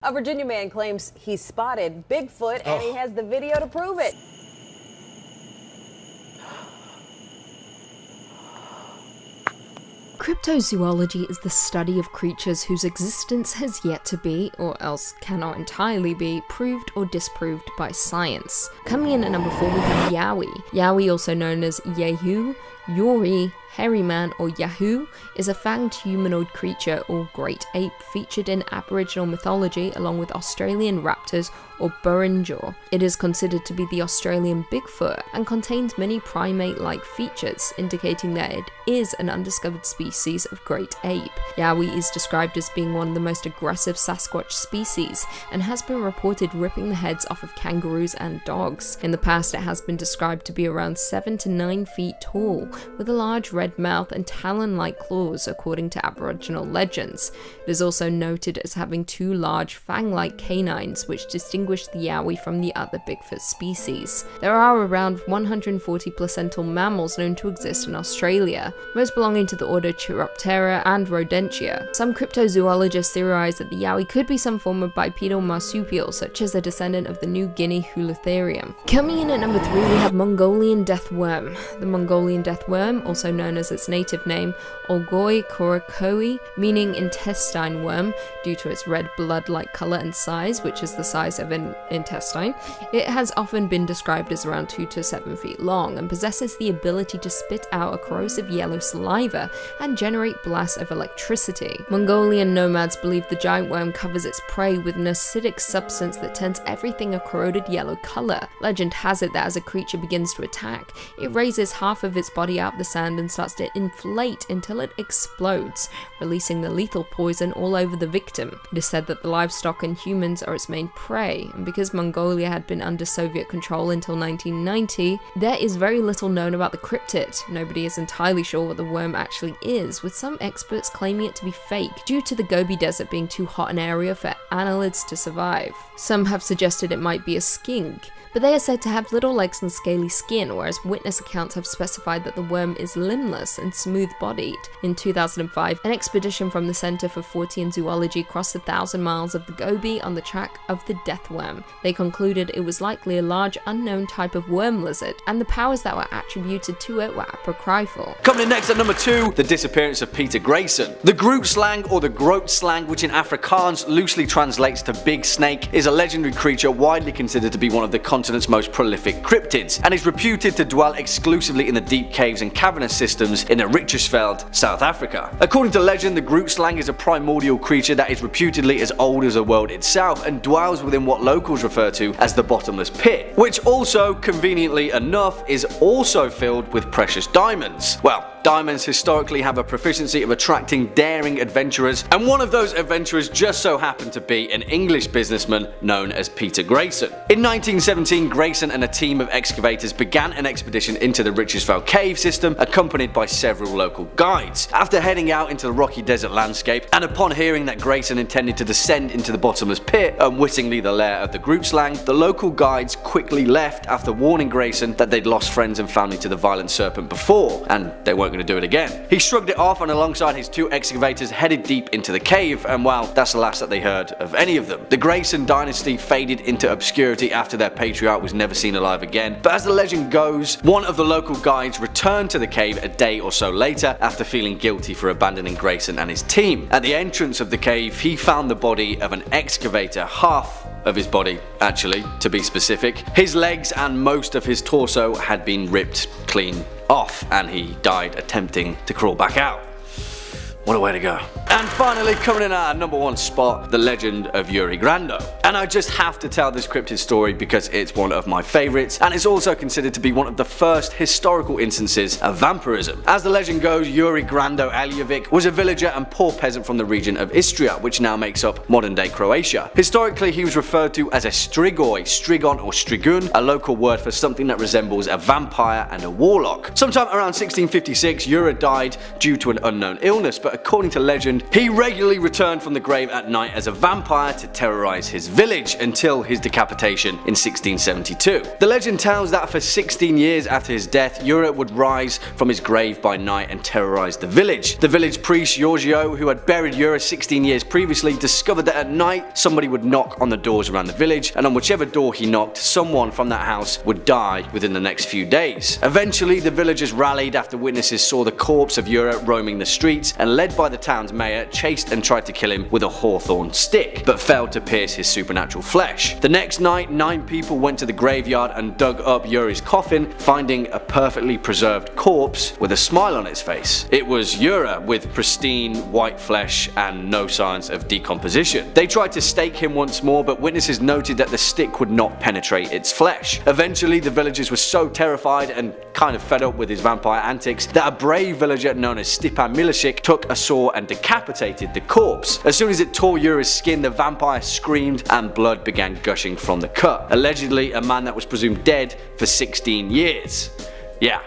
A Virginia man claims he spotted Bigfoot and he has the video to prove it. Cryptozoology is the study of creatures whose existence has yet to be, or else cannot entirely be, proved or disproved by science. Coming in at number 4 we have Yowie. Yowie, also known as Yehu, Yori, Hairy Man, or Yahoo, is a fanged humanoid creature or great ape featured in Aboriginal mythology along with Australian raptors or Burrinjaw. It is considered to be the Australian Bigfoot and contains many primate-like features, indicating that it is an undiscovered species of great ape. Yowie is described as being one of the most aggressive Sasquatch species and has been reported ripping the heads off of kangaroos and dogs. In the past, it has been described to be around 7 to 9 feet tall, with a large red mouth and talon-like claws according to Aboriginal legends. It is also noted as having 2 large fang-like canines which distinguish the Yowie from the other Bigfoot species. There are around 140 placental mammals known to exist in Australia, most belonging to the order Chiroptera and Rodentia. Some cryptozoologists theorize that the Yowie could be some form of bipedal marsupial, such as a descendant of the New Guinea Hulutherium. Coming in at number 3 we have Mongolian death worm. The Mongolian death worm, also known as its native name, Olgoi korakoi, meaning intestine worm, due to its red blood-like color and size, which is the size of an intestine. It has often been described as around 2 to 7 feet long and possesses the ability to spit out a corrosive yellow saliva and generate blasts of electricity. Mongolian nomads believe the giant worm covers its prey with an acidic substance that turns everything a corroded yellow color. Legend has it that as a creature begins to attack, it raises half of its body out of the sand and starts to inflate until it explodes, releasing the lethal poison all over the victim. It is said that the livestock and humans are its main prey, and because Mongolia had been under Soviet control until 1990, there is very little known about the cryptid. Nobody is entirely sure what the worm actually is, with some experts claiming it to be fake due to the Gobi Desert being too hot an area for annelids to survive. Some have suggested it might be a skink, but they are said to have little legs and scaly skin, whereas witness accounts have specified that the worm is limbless and smooth-bodied. In 2005, an expedition from the Center for Fortean Zoology crossed 1,000 miles of the Gobi on the track of the death worm. They concluded it was likely a large unknown type of worm lizard, and the powers that were attributed to it were apocryphal. Coming in next at number 2, the disappearance of Peter Grayson. The Groot slang, or the Groot slang, which in Afrikaans loosely translates to big snake, is a legendary creature widely considered to be one of the continent's most prolific cryptids, and is reputed to dwell exclusively in the deep caves and cavernous systems in the Richtersveld, South Africa. According to legend, the Groot slang is a primordial creature that is reputedly as old as the world itself and dwells within what locals refer to as the bottomless pit, which also, conveniently enough, is also filled with precious diamonds. Well, diamonds historically have a proficiency of attracting daring adventurers, and one of those adventurers just so happened to be an English businessman known as Peter Grayson. In 1917, Grayson and a team of excavators began an expedition into the Richtersveld cave system, accompanied by several local guides. After heading out into the rocky desert landscape, and upon hearing that Grayson intended to descend into the bottomless pit, unwittingly the lair of the Groot slang, the local guides quickly left after warning Grayson that they'd lost friends and family to the violent serpent before, and they weren't going to do it again. He shrugged it off and alongside his 2 excavators headed deep into the cave, and well, that's the last that they heard of any of them. The Grayson dynasty faded into obscurity after their patriarch was never seen alive again, but as the legend goes, one of the local guides returned to the cave a day or so later after feeling guilty for abandoning Grayson and his team. At the entrance of the cave, he found the body of an excavator, half of his body actually, to be specific. His legs and most of his torso had been ripped clean off, and he died attempting to crawl back out. What a way to go. And finally, coming in at our number 1 spot, the legend of Yuri Grando. And I just have to tell this cryptid story because it's one of my favourites, and it's also considered to be one of the first historical instances of vampirism. As the legend goes, Yuri Grando Aljevic was a villager and poor peasant from the region of Istria, which now makes up modern-day Croatia. Historically, he was referred to as a strigoi, strigon or strigun, a local word for something that resembles a vampire and a warlock. Sometime around 1656, Yuri died due to an unknown illness, but according to legend, he regularly returned from the grave at night as a vampire to terrorize his village until his decapitation in 1672. The legend tells that for 16 years after his death, Ura would rise from his grave by night and terrorize the village. The village priest Giorgio, who had buried Ura 16 years previously, discovered that at night somebody would knock on the doors around the village, and on whichever door he knocked, someone from that house would die within the next few days. Eventually, the villagers rallied after witnesses saw the corpse of Ura roaming the streets, and led by the town's mayor, chased and tried to kill him with a hawthorn stick, but failed to pierce his supernatural flesh. The next night, 9 people went to the graveyard and dug up Ura's coffin, finding a perfectly preserved corpse with a smile on its face. It was Ura with pristine white flesh and no signs of decomposition. They tried to stake him once more, but witnesses noted that the stick would not penetrate its flesh. Eventually, the villagers were so terrified and kind of fed up with his vampire antics that a brave villager known as Stipan Milicic took a saw and decapitated the corpse. As soon as it tore Ura's skin, the vampire screamed and blood began gushing from the cut. Allegedly, a man that was presumed dead for 16 years. Yeah,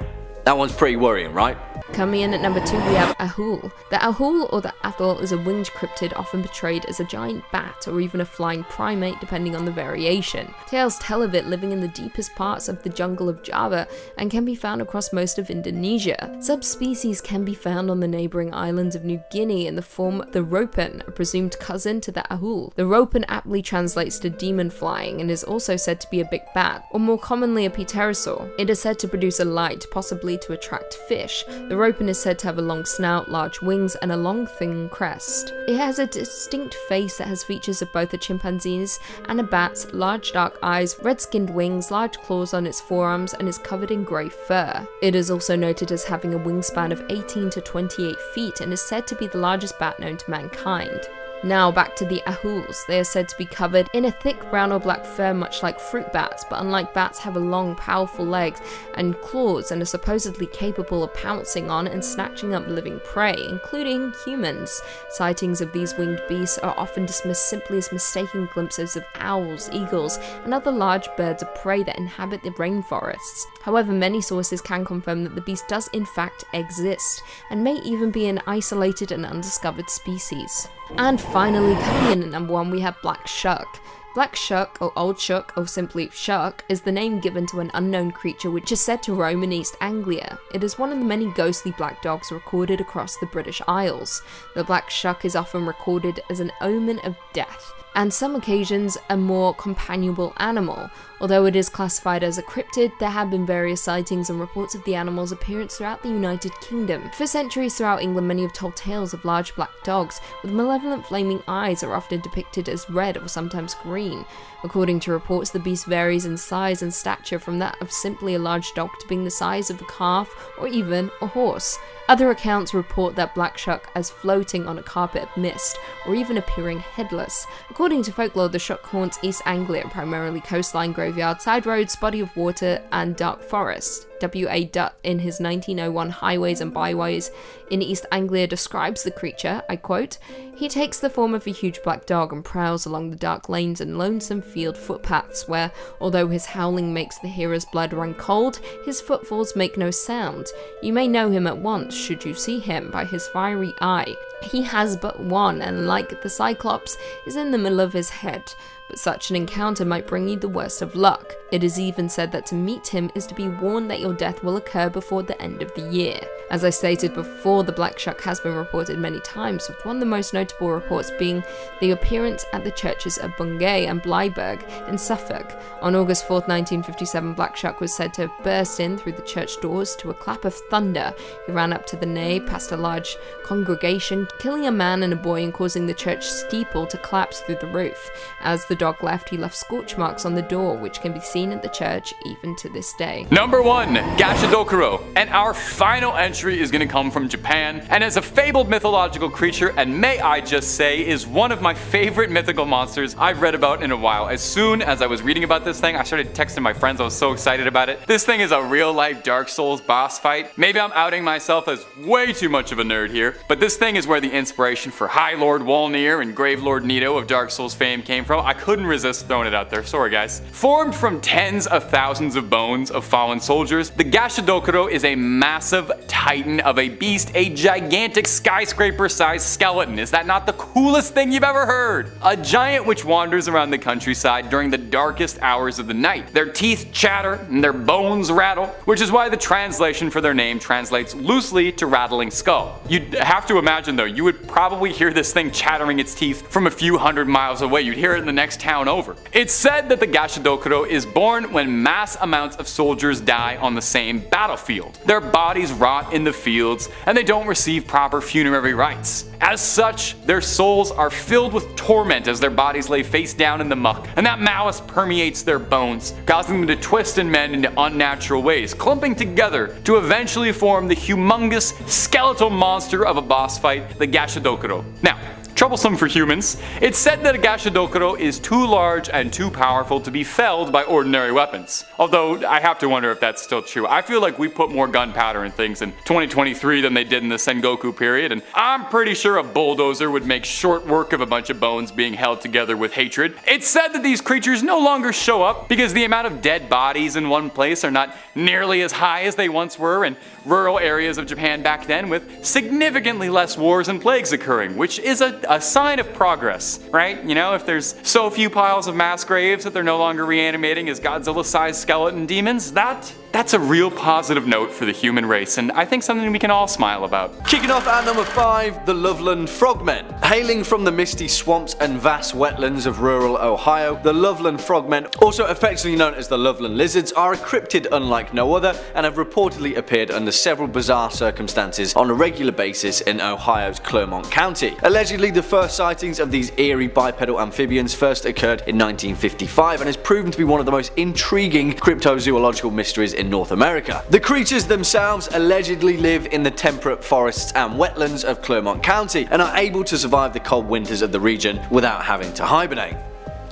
that one's pretty worrying, right? Coming in at number 2, we have Ahul. The Ahul, or the Athol, is a winged cryptid often portrayed as a giant bat or even a flying primate depending on the variation. Tales tell of it living in the deepest parts of the jungle of Java and can be found across most of Indonesia. Subspecies can be found on the neighbouring islands of New Guinea in the form the ropen, a presumed cousin to the Ahul. The ropen aptly translates to demon flying and is also said to be a big bat, or more commonly a pterosaur. It is said to produce a light, possibly to attract fish. The ropen is said to have a long snout, large wings, and a long thin crest. It has a distinct face that has features of both a chimpanzee's and a bat's, large dark eyes, red-skinned wings, large claws on its forearms, and is covered in grey fur. It is also noted as having a wingspan of 18 to 28 feet and is said to be the largest bat known to mankind. Now back to the Ahuls. They are said to be covered in a thick brown or black fur much like fruit bats, but unlike bats have a long powerful legs and claws and are supposedly capable of pouncing on and snatching up living prey, including humans. Sightings of these winged beasts are often dismissed simply as mistaken glimpses of owls, eagles, and other large birds of prey that inhabit the rainforests. However, many sources can confirm that the beast does in fact exist, and may even be an isolated and undiscovered species. And finally, coming in at number 1, we have Black Shuck. Black Shuck, or Old Shuck, or simply Shuck, is the name given to an unknown creature which is said to roam in East Anglia. It is one of the many ghostly black dogs recorded across the British Isles. The Black Shuck is often recorded as an omen of death, and some occasions a more companionable animal. Although it is classified as a cryptid, there have been various sightings and reports of the animal's appearance throughout the United Kingdom. For centuries throughout England, many have told tales of large black dogs with malevolent flaming eyes are often depicted as red or sometimes green. According to reports, the beast varies in size and stature from that of simply a large dog to being the size of a calf or even a horse. Other accounts report that Black Shuck as floating on a carpet of mist, or even appearing headless. According to folklore, the Shuck haunts East Anglia, primarily coastline graveyards, side roads, body of water, and dark forest. W.A. Dutt, in his 1901 Highways and Byways in East Anglia, describes the creature, I quote, "He takes the form of a huge black dog and prowls along the dark lanes and lonesome field footpaths where, although his howling makes the hearer's blood run cold, his footfalls make no sound. You may know him at once, should you see him, by his fiery eye. He has but one, and like the Cyclops, is in the middle of his head. But such an encounter might bring you the worst of luck. It is even said that to meet him is to be warned that your death will occur before the end of the year." As I stated before, the Black Shuck has been reported many times, with one of the most notable reports being the appearance at the churches of Bungay and Blyberg in Suffolk. On August 4th, 1957, Black Shuck was said to have burst in through the church doors to a clap of thunder. He ran up to the nave, past a large congregation, killing a man and a boy and causing the church steeple to collapse through the roof. As the dog left, he left scorch marks on the door, which can be seen at the church even to this day. Number 1, Gashadokuro. And our final entry is going to come from Japan, and as a fabled mythological creature, and may I just say, is one of my favorite mythical monsters I've read about in a while. As soon as I was reading about this thing, I started texting my friends. I was so excited about it. This thing is a real-life Dark Souls boss fight. Maybe I'm outing myself as way too much of a nerd here, but this thing is where the inspiration for High Lord Walnir and Grave Lord Nito of Dark Souls fame came from. I couldn't resist throwing it out there. Sorry, guys. Formed from tens of thousands of bones of fallen soldiers, the Gashadokuro is a massive titan of a beast, a gigantic skyscraper-sized skeleton. Is that not the coolest thing you've ever heard? A giant which wanders around the countryside during the darkest hours of the night. Their teeth chatter and their bones rattle, which is why the translation for their name translates loosely to rattling skull. You'd have to imagine though, you would probably hear this thing chattering its teeth from a few hundred miles away. You'd hear it in the next town over. It's said that the Gashadokuro is born when mass amounts of soldiers die on the same battlefield. Their bodies rot in the fields and they don't receive proper funerary rites. As such, their souls are filled with torment as their bodies lay face down in the muck, and that malice permeates their bones, causing them to twist and mend into unnatural ways, clumping together to eventually form the humongous skeletal monster of a boss fight, the Gashadokuro. Now, troublesome for humans, it's said that a Gashadokuro is too large and too powerful to be felled by ordinary weapons. Although, I have to wonder if that's still true. I feel like we put more gunpowder in things in 2023 than they did in the Sengoku period, and I'm pretty sure a bulldozer would make short work of a bunch of bones being held together with hatred. It's said that these creatures no longer show up because the amount of dead bodies in one place are not nearly as high as they once were in rural areas of Japan back then, with significantly less wars and plagues occurring, which is a sign of progress, right? You know, if there's so few piles of mass graves that they're no longer reanimating as Godzilla-sized skeleton demons, that's a real positive note for the human race, and I think something we can all smile about. Kicking off at number 5, the Loveland Frogmen. Hailing from the misty swamps and vast wetlands of rural Ohio, the Loveland Frogmen, also affectionately known as the Loveland Lizards, are a cryptid unlike no other and have reportedly appeared under several bizarre circumstances on a regular basis in Ohio's Clermont County. Allegedly, the first sightings of these eerie bipedal amphibians first occurred in 1955 and has proven to be one of the most intriguing cryptozoological mysteries in North America. The creatures themselves allegedly live in the temperate forests and wetlands of Clermont County and are able to survive the cold winters of the region without having to hibernate.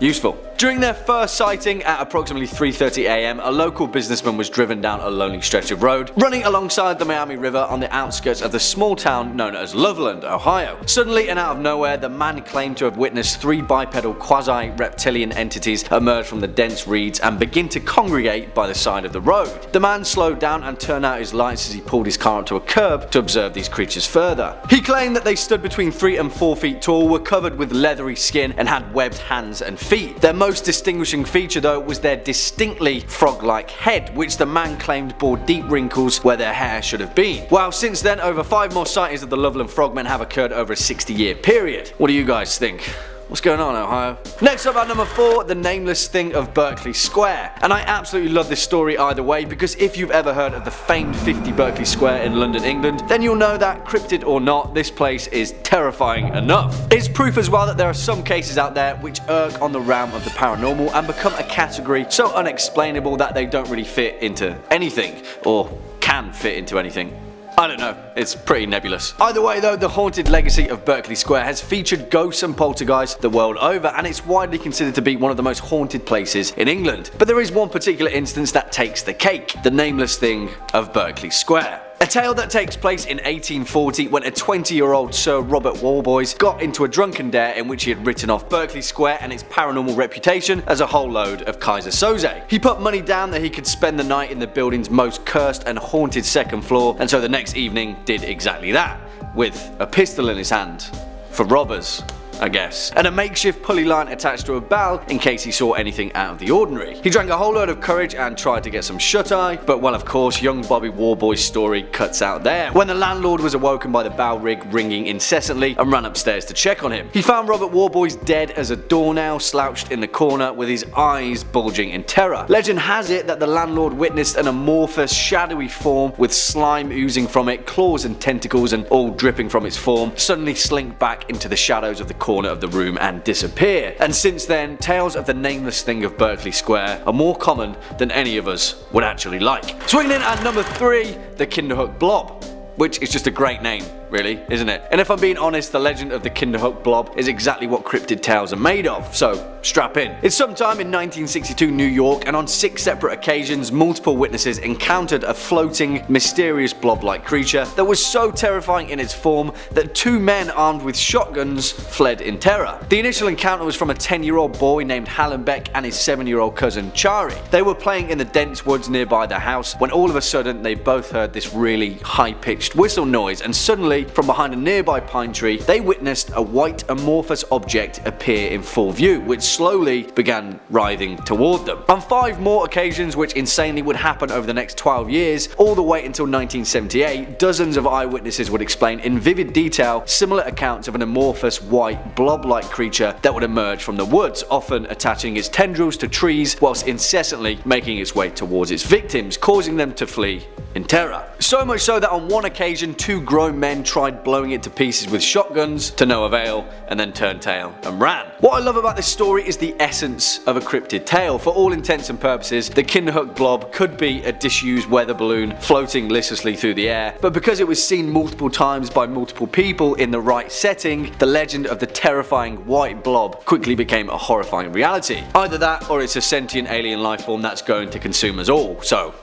Useful. During their first sighting at approximately 3:30 AM, a local businessman was driven down a lonely stretch of road, running alongside the Miami River on the outskirts of the small town known as Loveland, Ohio. Suddenly and out of nowhere, the man claimed to have witnessed 3 bipedal quasi-reptilian entities emerge from the dense reeds and begin to congregate by the side of the road. The man slowed down and turned out his lights as he pulled his car up to a curb to observe these creatures further. He claimed that they stood between 3 and 4 feet tall, were covered with leathery skin, and had webbed hands and feet. Their most distinguishing feature though was their distinctly frog-like head, which the man claimed bore deep wrinkles where their hair should have been. Well, since then, over 5 more sightings of the Loveland Frogmen have occurred over a 60-year period. What do you guys think? What's going on, Ohio? Next up at number 4, the nameless thing of Berkeley Square. And I absolutely love this story either way, because if you've ever heard of the famed 50 Berkeley Square in London, England, then you'll know that, cryptid or not, this place is terrifying enough. It's proof as well that there are some cases out there which irk on the realm of the paranormal and become a category so unexplainable that they don't really fit into anything, or can fit into anything. I don't know, it's pretty nebulous. Either way though, the haunted legacy of Berkeley Square has featured ghosts and poltergeists the world over, and it's widely considered to be one of the most haunted places in England. But there is one particular instance that takes the cake, the nameless thing of Berkeley Square. A tale that takes place in 1840 when a 20-year-old Sir Robert Warboys got into a drunken dare in which he had written off Berkeley Square and its paranormal reputation as a whole load of Kaiser Soze. He put money down that he could spend the night in the building's most cursed and haunted second floor, and so the next evening did exactly that, with a pistol in his hand. For robbers, I guess, and a makeshift pulley line attached to a bell in case he saw anything out of the ordinary. He drank a whole load of courage and tried to get some shut-eye, but well, of course, young Bobby Warboy's story cuts out there, when the landlord was awoken by the bell rig ringing incessantly and ran upstairs to check on him. He found Robert Warboys dead as a doornail, slouched in the corner with his eyes bulging in terror. Legend has it that the landlord witnessed an amorphous, shadowy form with slime oozing from it, claws and tentacles and all dripping from its form, suddenly slink back into the shadows of the corner of the room and disappear. And since then, tales of the nameless thing of Berkeley Square are more common than any of us would actually like. Swinging in at number 3, the Kinderhook Blob, which is just a great name really, isn't it? And if I'm being honest, the legend of the Kinderhook blob is exactly what cryptid tales are made of, so strap in. It's sometime in 1962 New York, and on 6 separate occasions, multiple witnesses encountered a floating, mysterious blob-like creature that was so terrifying in its form that 2 men armed with shotguns fled in terror. The initial encounter was from a 10-year-old boy named Hallenbeck and his 7-year-old cousin Chari. They were playing in the dense woods nearby their house when all of a sudden they both heard this really high-pitched whistle noise, and suddenly from behind a nearby pine tree they witnessed a white amorphous object appear in full view, which slowly began writhing toward them. On 5 more occasions, which insanely would happen over the next 12 years, all the way until 1978, dozens of eyewitnesses would explain in vivid detail similar accounts of an amorphous white blob-like creature that would emerge from the woods, often attaching its tendrils to trees whilst incessantly making its way towards its victims, causing them to flee in terror. So much so that on one occasion 2 grown men tried blowing it to pieces with shotguns to no avail, and then turned tail and ran. What I love about this story is the essence of a cryptid tale. For all intents and purposes, the Kinderhook blob could be a disused weather balloon floating listlessly through the air, but because it was seen multiple times by multiple people in the right setting, the legend of the terrifying white blob quickly became a horrifying reality. Either that, or it's a sentient alien life form that's going to consume us all, so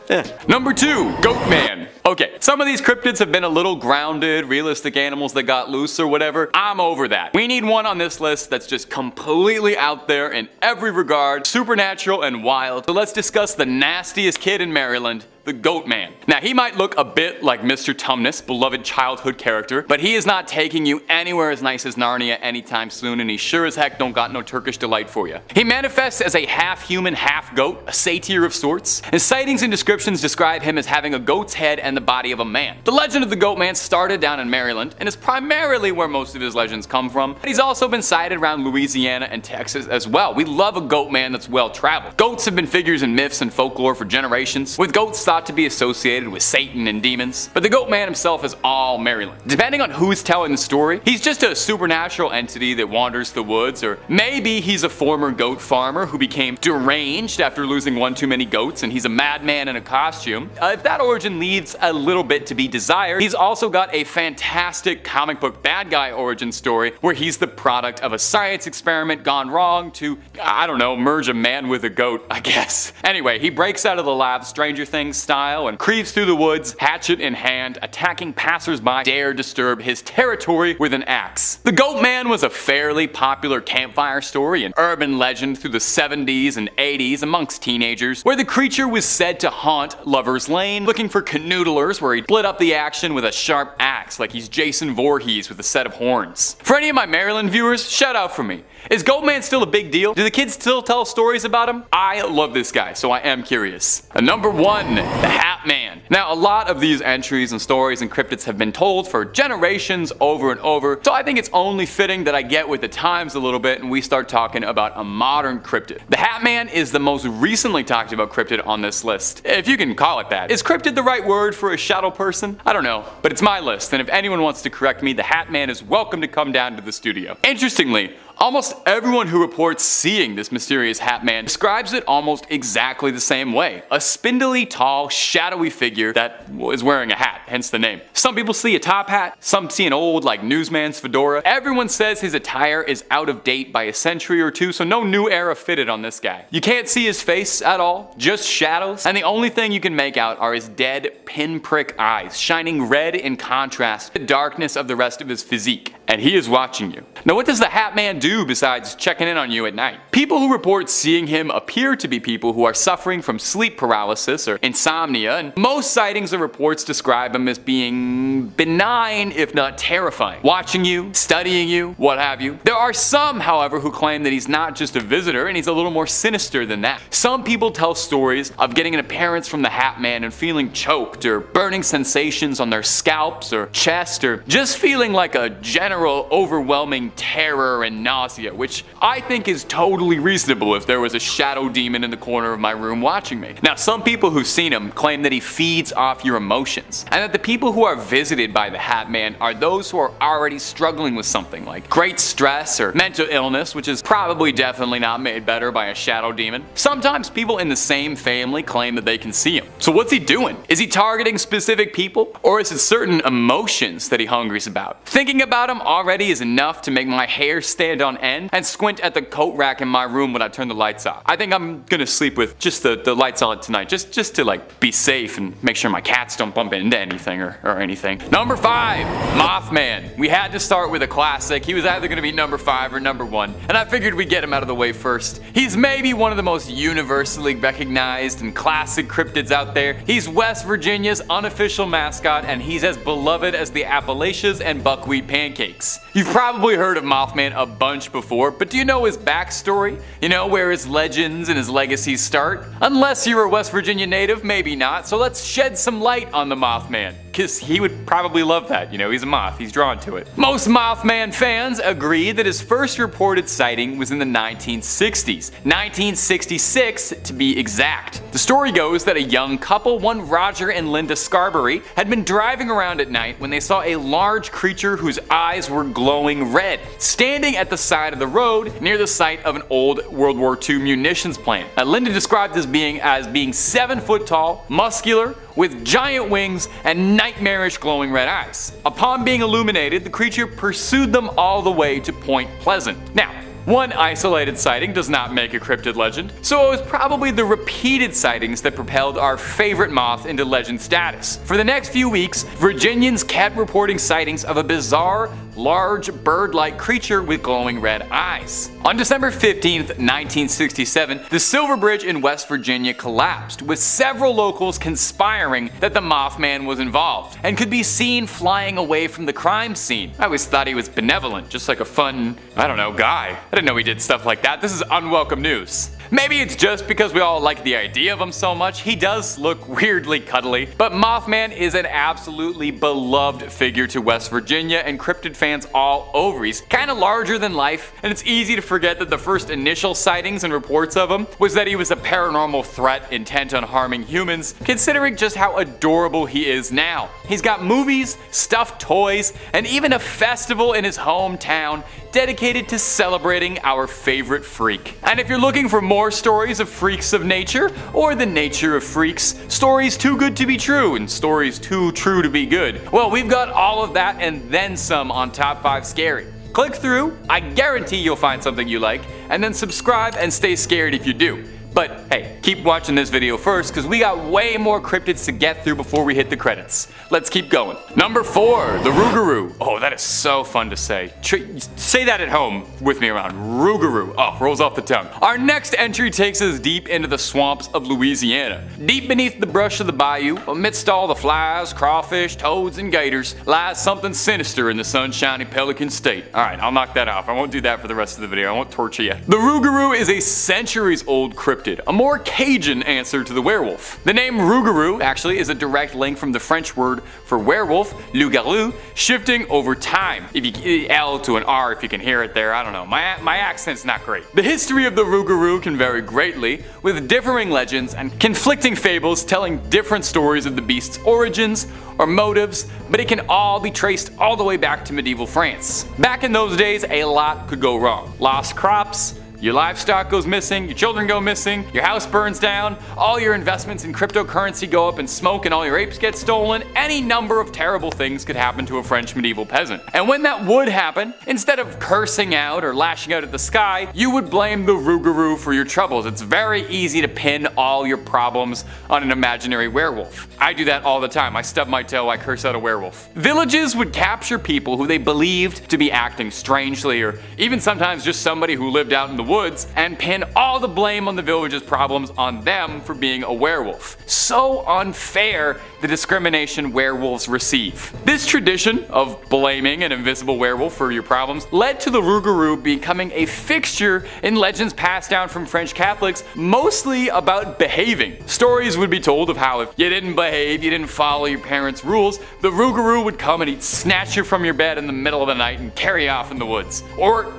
yeah. Number 2, Goat Man. Okay, some of these cryptids have been a little grounded, realistic animals that got loose or whatever. I'm over that. We need one on this list that's just completely out there in every regard, supernatural and wild. So let's discuss the nastiest kid in Maryland, the Goat Man. Now, he might look a bit like Mr. Tumnus, beloved childhood character, but he is not taking you anywhere as nice as Narnia anytime soon, and he sure as heck don't got no Turkish delight for you. He manifests as a half-human, half-goat, a satyr of sorts, and sightings and descriptions describe him as having a goat's head and the body of a man. The legend of the Goat Man started down in Maryland, and is primarily where most of his legends come from, but he's also been sighted around Louisiana and Texas as well. We love a Goat Man that's well-traveled. Goats have been figures in myths and folklore for generations, with goats thought to be associated with Satan and demons, but the Goat Man himself is all Maryland. Depending on who's telling the story, he's just a supernatural entity that wanders the woods, or maybe he's a former goat farmer who became deranged after losing one too many goats and he's a madman in a costume. If that origin leaves a little bit to be desired, he's also got a fantastic comic book bad guy origin story where he's the product of a science experiment gone wrong to, I don't know, merge a man with a goat, I guess. Anyway, he breaks out of the lab Stranger Things style and creeps through the woods, hatchet in hand, attacking passersby dare disturb his territory with an axe. The Goat Man was a fairly popular campfire story and urban legend through the 70s and 80s amongst teenagers, where the creature was said to haunt Lover's Lane, looking for canoodlers where he'd split up the action with a sharp axe like he's Jason Voorhees with a set of horns. For any of my Maryland viewers, shout out for me. Is Goat Man still a big deal? Do the kids still tell stories about him? I love this guy, so I am curious. And number 1, the Hat Man. Now, a lot of these entries and stories and cryptids have been told for generations over and over, so I think it's only fitting that I get with the times a little bit and we start talking about a modern cryptid. The Hat Man is the most recently talked about cryptid on this list, if you can call it that. Is cryptid the right word for a shadow person? I don't know, but it's my list, and if anyone wants to correct me, the Hat Man is welcome to come down to the studio. Interestingly, almost everyone who reports seeing this mysterious Hat Man describes it almost exactly the same way. A spindly, tall, shadowy figure that is wearing a hat, hence the name. Some people see a top hat, some see an old, like, newsman's fedora. Everyone says his attire is out of date by a century or two, so no new era fitted on this guy. You can't see his face at all, just shadows, and the only thing you can make out are his dead, pinprick eyes, shining red in contrast to the darkness of the rest of his physique. And he is watching you. Now, what does the Hat Man do besides checking in on you at night? People who report seeing him appear to be people who are suffering from sleep paralysis or insomnia, and most sightings and reports describe him as being benign, if not terrifying. Watching you, studying you, what have you. There are some, however, who claim that he's not just a visitor and he's a little more sinister than that. Some people tell stories of getting an appearance from the Hat Man and feeling choked or burning sensations on their scalps or chest, or just feeling like a general general overwhelming terror and nausea, which I think is totally reasonable if there was a shadow demon in the corner of my room watching me. Now, some people who've seen him claim that he feeds off your emotions, and that the people who are visited by the Hat Man are those who are already struggling with something like great stress or mental illness, which is probably definitely not made better by a shadow demon. Sometimes people in the same family claim that they can see him. So what's he doing? Is he targeting specific people, or is it certain emotions that he hungries about? Thinking about him already is enough to make my hair stand on end and squint at the coat rack in my room when I turn the lights off. I think I'm gonna sleep with just the lights on tonight, just to like be safe and make sure my cats don't bump into anything or anything. Number 5, Mothman. We had to start with a classic. He was either gonna be number 5 or number 1, and I figured we'd get him out of the way first. He's maybe one of the most universally recognized and classic cryptids out there. He's West Virginia's unofficial mascot, and he's as beloved as the Appalachians and buckwheat pancakes. You've probably heard of Mothman a bunch before, but do you know his backstory? You know where his legends and his legacies start? Unless you're a West Virginia native, maybe not, so let's shed some light on the Mothman, because he would probably love that. You know, he's a moth, he's drawn to it. Most Mothman fans agree that his first reported sighting was in the 1960s, 1966 to be exact. The story goes that a young couple, one Roger and Linda Scarberry, had been driving around at night when they saw a large creature whose eyes were glowing red, standing at the side of the road near the site of an old World War II munitions plant. Linda described this as being 7 foot tall, muscular, with giant wings and nightmarish glowing red eyes. Upon being illuminated, the creature pursued them all the way to Point Pleasant. Now, one isolated sighting does not make a cryptid legend, so it was probably the repeated sightings that propelled our favorite moth into legend status. For the next few weeks, Virginians kept reporting sightings of a bizarre, large bird-like creature with glowing red eyes. On December 15th, 1967, the Silver Bridge in West Virginia collapsed, with several locals conspiring that the Mothman was involved and could be seen flying away from the crime scene. I always thought he was benevolent, just like a fun, I don't know, guy. I didn't know he did stuff like that. This is unwelcome news. Maybe it's just because we all like the idea of him so much. He does look weirdly cuddly, but Mothman is an absolutely beloved figure to West Virginia and cryptid fans all over. He's kind of larger than life, and it's easy to forget that the first initial sightings and reports of him was that he was a paranormal threat intent on harming humans, considering just how adorable he is now. He's got movies, stuffed toys, and even a festival in his hometown dedicated to celebrating our favorite freak. And if you're looking for more stories of freaks of nature, or the nature of freaks, stories too good to be true and stories too true to be good, well, we've got all of that and then some on Top 5 Scary. Click through, I guarantee you'll find something you like, and then subscribe and stay scared if you do. But hey, keep watching this video first, because we got way more cryptids to get through before we hit the credits. Let's keep going. Number 4, the Rougarou. Oh, that is so fun to say. Say that at home with me around. Rougarou. Oh, rolls off the tongue. Our next entry takes us deep into the swamps of Louisiana. Deep beneath the brush of the bayou, amidst all the flies, crawfish, toads, and gators, lies something sinister in the sunshiny Pelican State. Alright, I'll knock that off. I won't do that for the rest of the video. I won't torture you. The Rougarou is a centuries-old cryptid, a more Cajun answer to the werewolf. The name Rougarou actually is a direct link from the French word for werewolf, loup-garou, shifting over time. If you L to an R if you can hear it there, I don't know. My accent's not great. The history of the Rougarou can vary greatly, with differing legends and conflicting fables telling different stories of the beast's origins or motives, but it can all be traced all the way back to medieval France. Back in those days, a lot could go wrong. Lost crops, your livestock goes missing, your children go missing, your house burns down, all your investments in cryptocurrency go up in smoke, and all your apes get stolen. Any number of terrible things could happen to a French medieval peasant. And when that would happen, instead of cursing out or lashing out at the sky, you would blame the Rougarou for your troubles. It's very easy to pin all your problems on an imaginary werewolf. I do that all the time. I stub my toe, I curse out a werewolf. Villages would capture people who they believed to be acting strangely, or even sometimes just somebody who lived out in the woods and pin all the blame on the village's problems on them for being a werewolf. So unfair the discrimination werewolves receive. This tradition of blaming an invisible werewolf for your problems led to the rougarou becoming a fixture in legends passed down from French Catholics, mostly about behaving. Stories would be told of how if you didn't behave, you didn't follow your parents' rules, the rougarou would come and he'd snatch you from your bed in the middle of the night and carry off in the woods. Or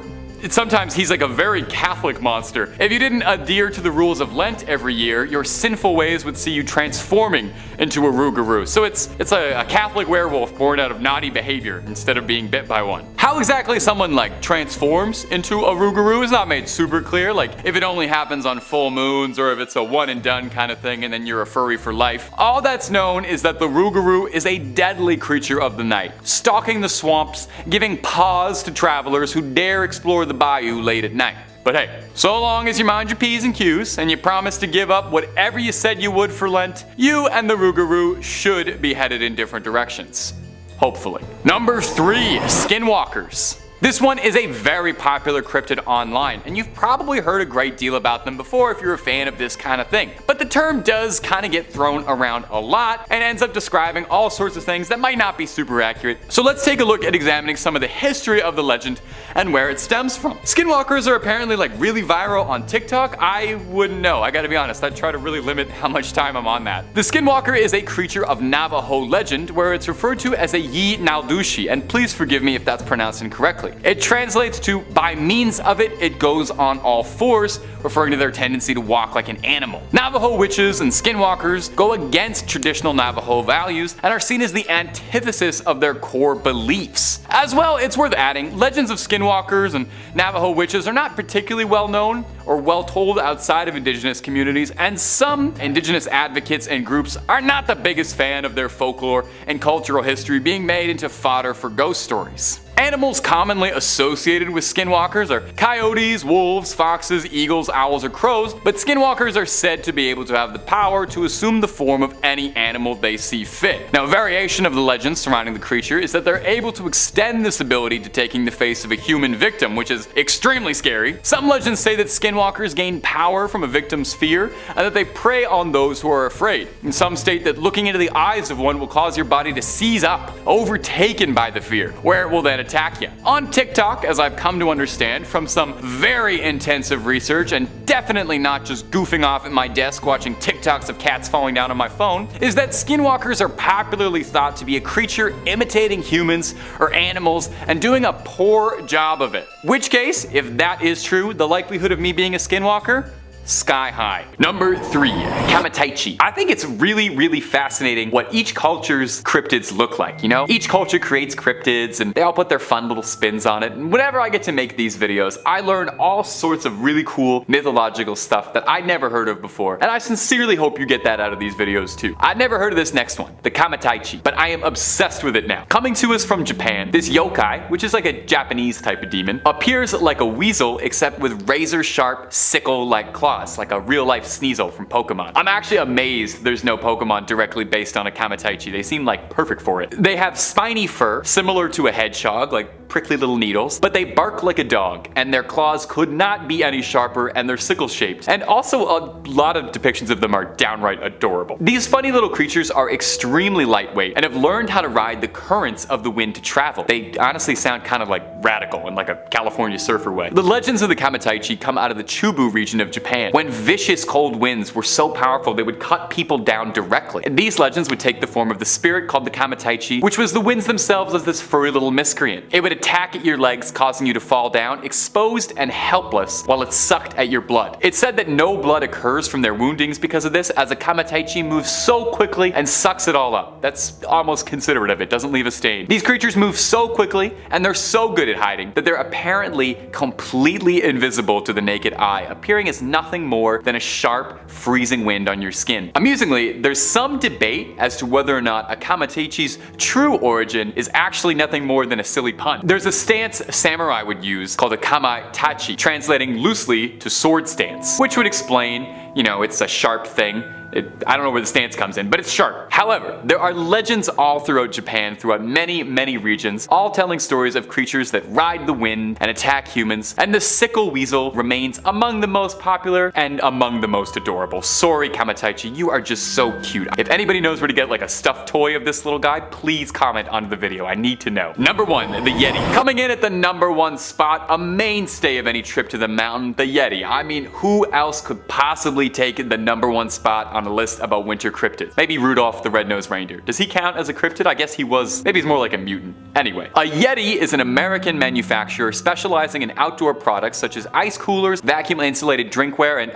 sometimes he's like a very Catholic monster. If you didn't adhere to the rules of Lent every year, your sinful ways would see you transforming into a rougarou. So it's a Catholic werewolf born out of naughty behavior instead of being bit by one. How exactly someone like transforms into a rougarou is not made super clear, like if it only happens on full moons or if it's a one and done kind of thing and then you're a furry for life. All that's known is that the rougarou is a deadly creature of the night, stalking the swamps, giving pause to travelers who dare explore the bayou late at night. But hey, so long as you mind your P's and Q's and you promise to give up whatever you said you would for Lent, you and the rougarou should be headed in different directions. Hopefully. Number 3, skinwalkers. This one is a very popular cryptid online, and you've probably heard a great deal about them before if you're a fan of this kind of thing. But the term does kind of get thrown around a lot and ends up describing all sorts of things that might not be super accurate. So let's take a look at examining some of the history of the legend and where it stems from. Skinwalkers are apparently like really viral on TikTok. I wouldn't know, I gotta be honest, I try to really limit how much time I'm on that. The skinwalker is a creature of Navajo legend where it's referred to as a Yi Naldushi, and please forgive me if that's pronounced incorrectly. It translates to, by means of it, it goes on all fours, referring to their tendency to walk like an animal. Navajo witches and skinwalkers go against traditional Navajo values and are seen as the antithesis of their core beliefs. As well, it's worth adding, legends of skinwalkers and Navajo witches are not particularly well known or well told outside of indigenous communities, and some indigenous advocates and groups are not the biggest fan of their folklore and cultural history being made into fodder for ghost stories. Animals commonly associated with skinwalkers are coyotes, wolves, foxes, eagles, owls, or crows, but skinwalkers are said to be able to have the power to assume the form of any animal they see fit. Now, a variation of the legend surrounding the creature is that they're able to extend this ability to taking the face of a human victim, which is extremely scary. Some legends say that skinwalkers gain power from a victim's fear and that they prey on those who are afraid. And some state that looking into the eyes of one will cause your body to seize up, overtaken by the fear, where it will then attack you. On TikTok, as I've come to understand from some very intensive research and definitely not just goofing off at my desk watching TikToks of cats falling down on my phone, is that skinwalkers are popularly thought to be a creature imitating humans or animals and doing a poor job of it. Which case, if that is true, the likelihood of me being a skinwalker? Sky high. Number 3, Kamataichi. I think it's really fascinating what each culture's cryptids look like, you know? Each culture creates cryptids and they all put their fun little spins on it, and whenever I get to make these videos, I learn all sorts of really cool mythological stuff that I'd never heard of before, and I sincerely hope you get that out of these videos too. I'd never heard of this next one, the Kamataichi, but I am obsessed with it now. Coming to us from Japan, this yokai, which is like a Japanese type of demon, appears like a weasel except with razor-sharp, sickle-like claws, like a real-life Sneasel from Pokemon. I'm actually amazed there's no Pokemon directly based on a Kamataichi. They seem like perfect for it. They have spiny fur, similar to a hedgehog, like prickly little needles, but they bark like a dog, and their claws could not be any sharper, and they're sickle-shaped. And also, a lot of depictions of them are downright adorable. These funny little creatures are extremely lightweight and have learned how to ride the currents of the wind to travel. They honestly sound kind of like radical in like a California surfer way. The legends of the Kamataichi come out of the Chubu region of Japan, when vicious cold winds were so powerful they would cut people down directly. And these legends would take the form of the spirit called the Kamataichi, which was the winds themselves as this furry little miscreant. It would attack at your legs, causing you to fall down, exposed and helpless, while it sucked at your blood. It's said that no blood occurs from their woundings because of this, as a Kamataichi moves so quickly and sucks it all up. That's almost considerate of it, doesn't leave a stain. These creatures move so quickly, and they're so good at hiding, that they're apparently completely invisible to the naked eye, appearing as nothing more than a sharp, freezing wind on your skin. Amusingly, there's some debate as to whether or not a Kamataichi's true origin is actually nothing more than a silly pun. There's a stance samurai would use called a kamaitachi, translating loosely to sword stance, which would explain you know, it's a sharp thing. I don't know where the stance comes in, but it's sharp. However, there are legends all throughout Japan, throughout many, many regions, all telling stories of creatures that ride the wind and attack humans, and the sickle weasel remains among the most popular and among the most adorable. Sorry, Kamataichi, you are just so cute. If anybody knows where to get like a stuffed toy of this little guy, please comment under the video. I need to know. Number 1, the Yeti. Coming in at the number 1 spot, a mainstay of any trip to the mountain, the Yeti. I mean, who else could possibly take the number 1 spot on a list about winter cryptids? Maybe Rudolph the Red-Nosed Reindeer. Does he count as a cryptid? I guess he was. Maybe he's more like a mutant. Anyway, a Yeti is an American manufacturer specializing in outdoor products such as ice coolers, vacuum insulated drinkware, and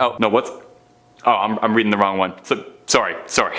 I'm reading the wrong one. Sorry.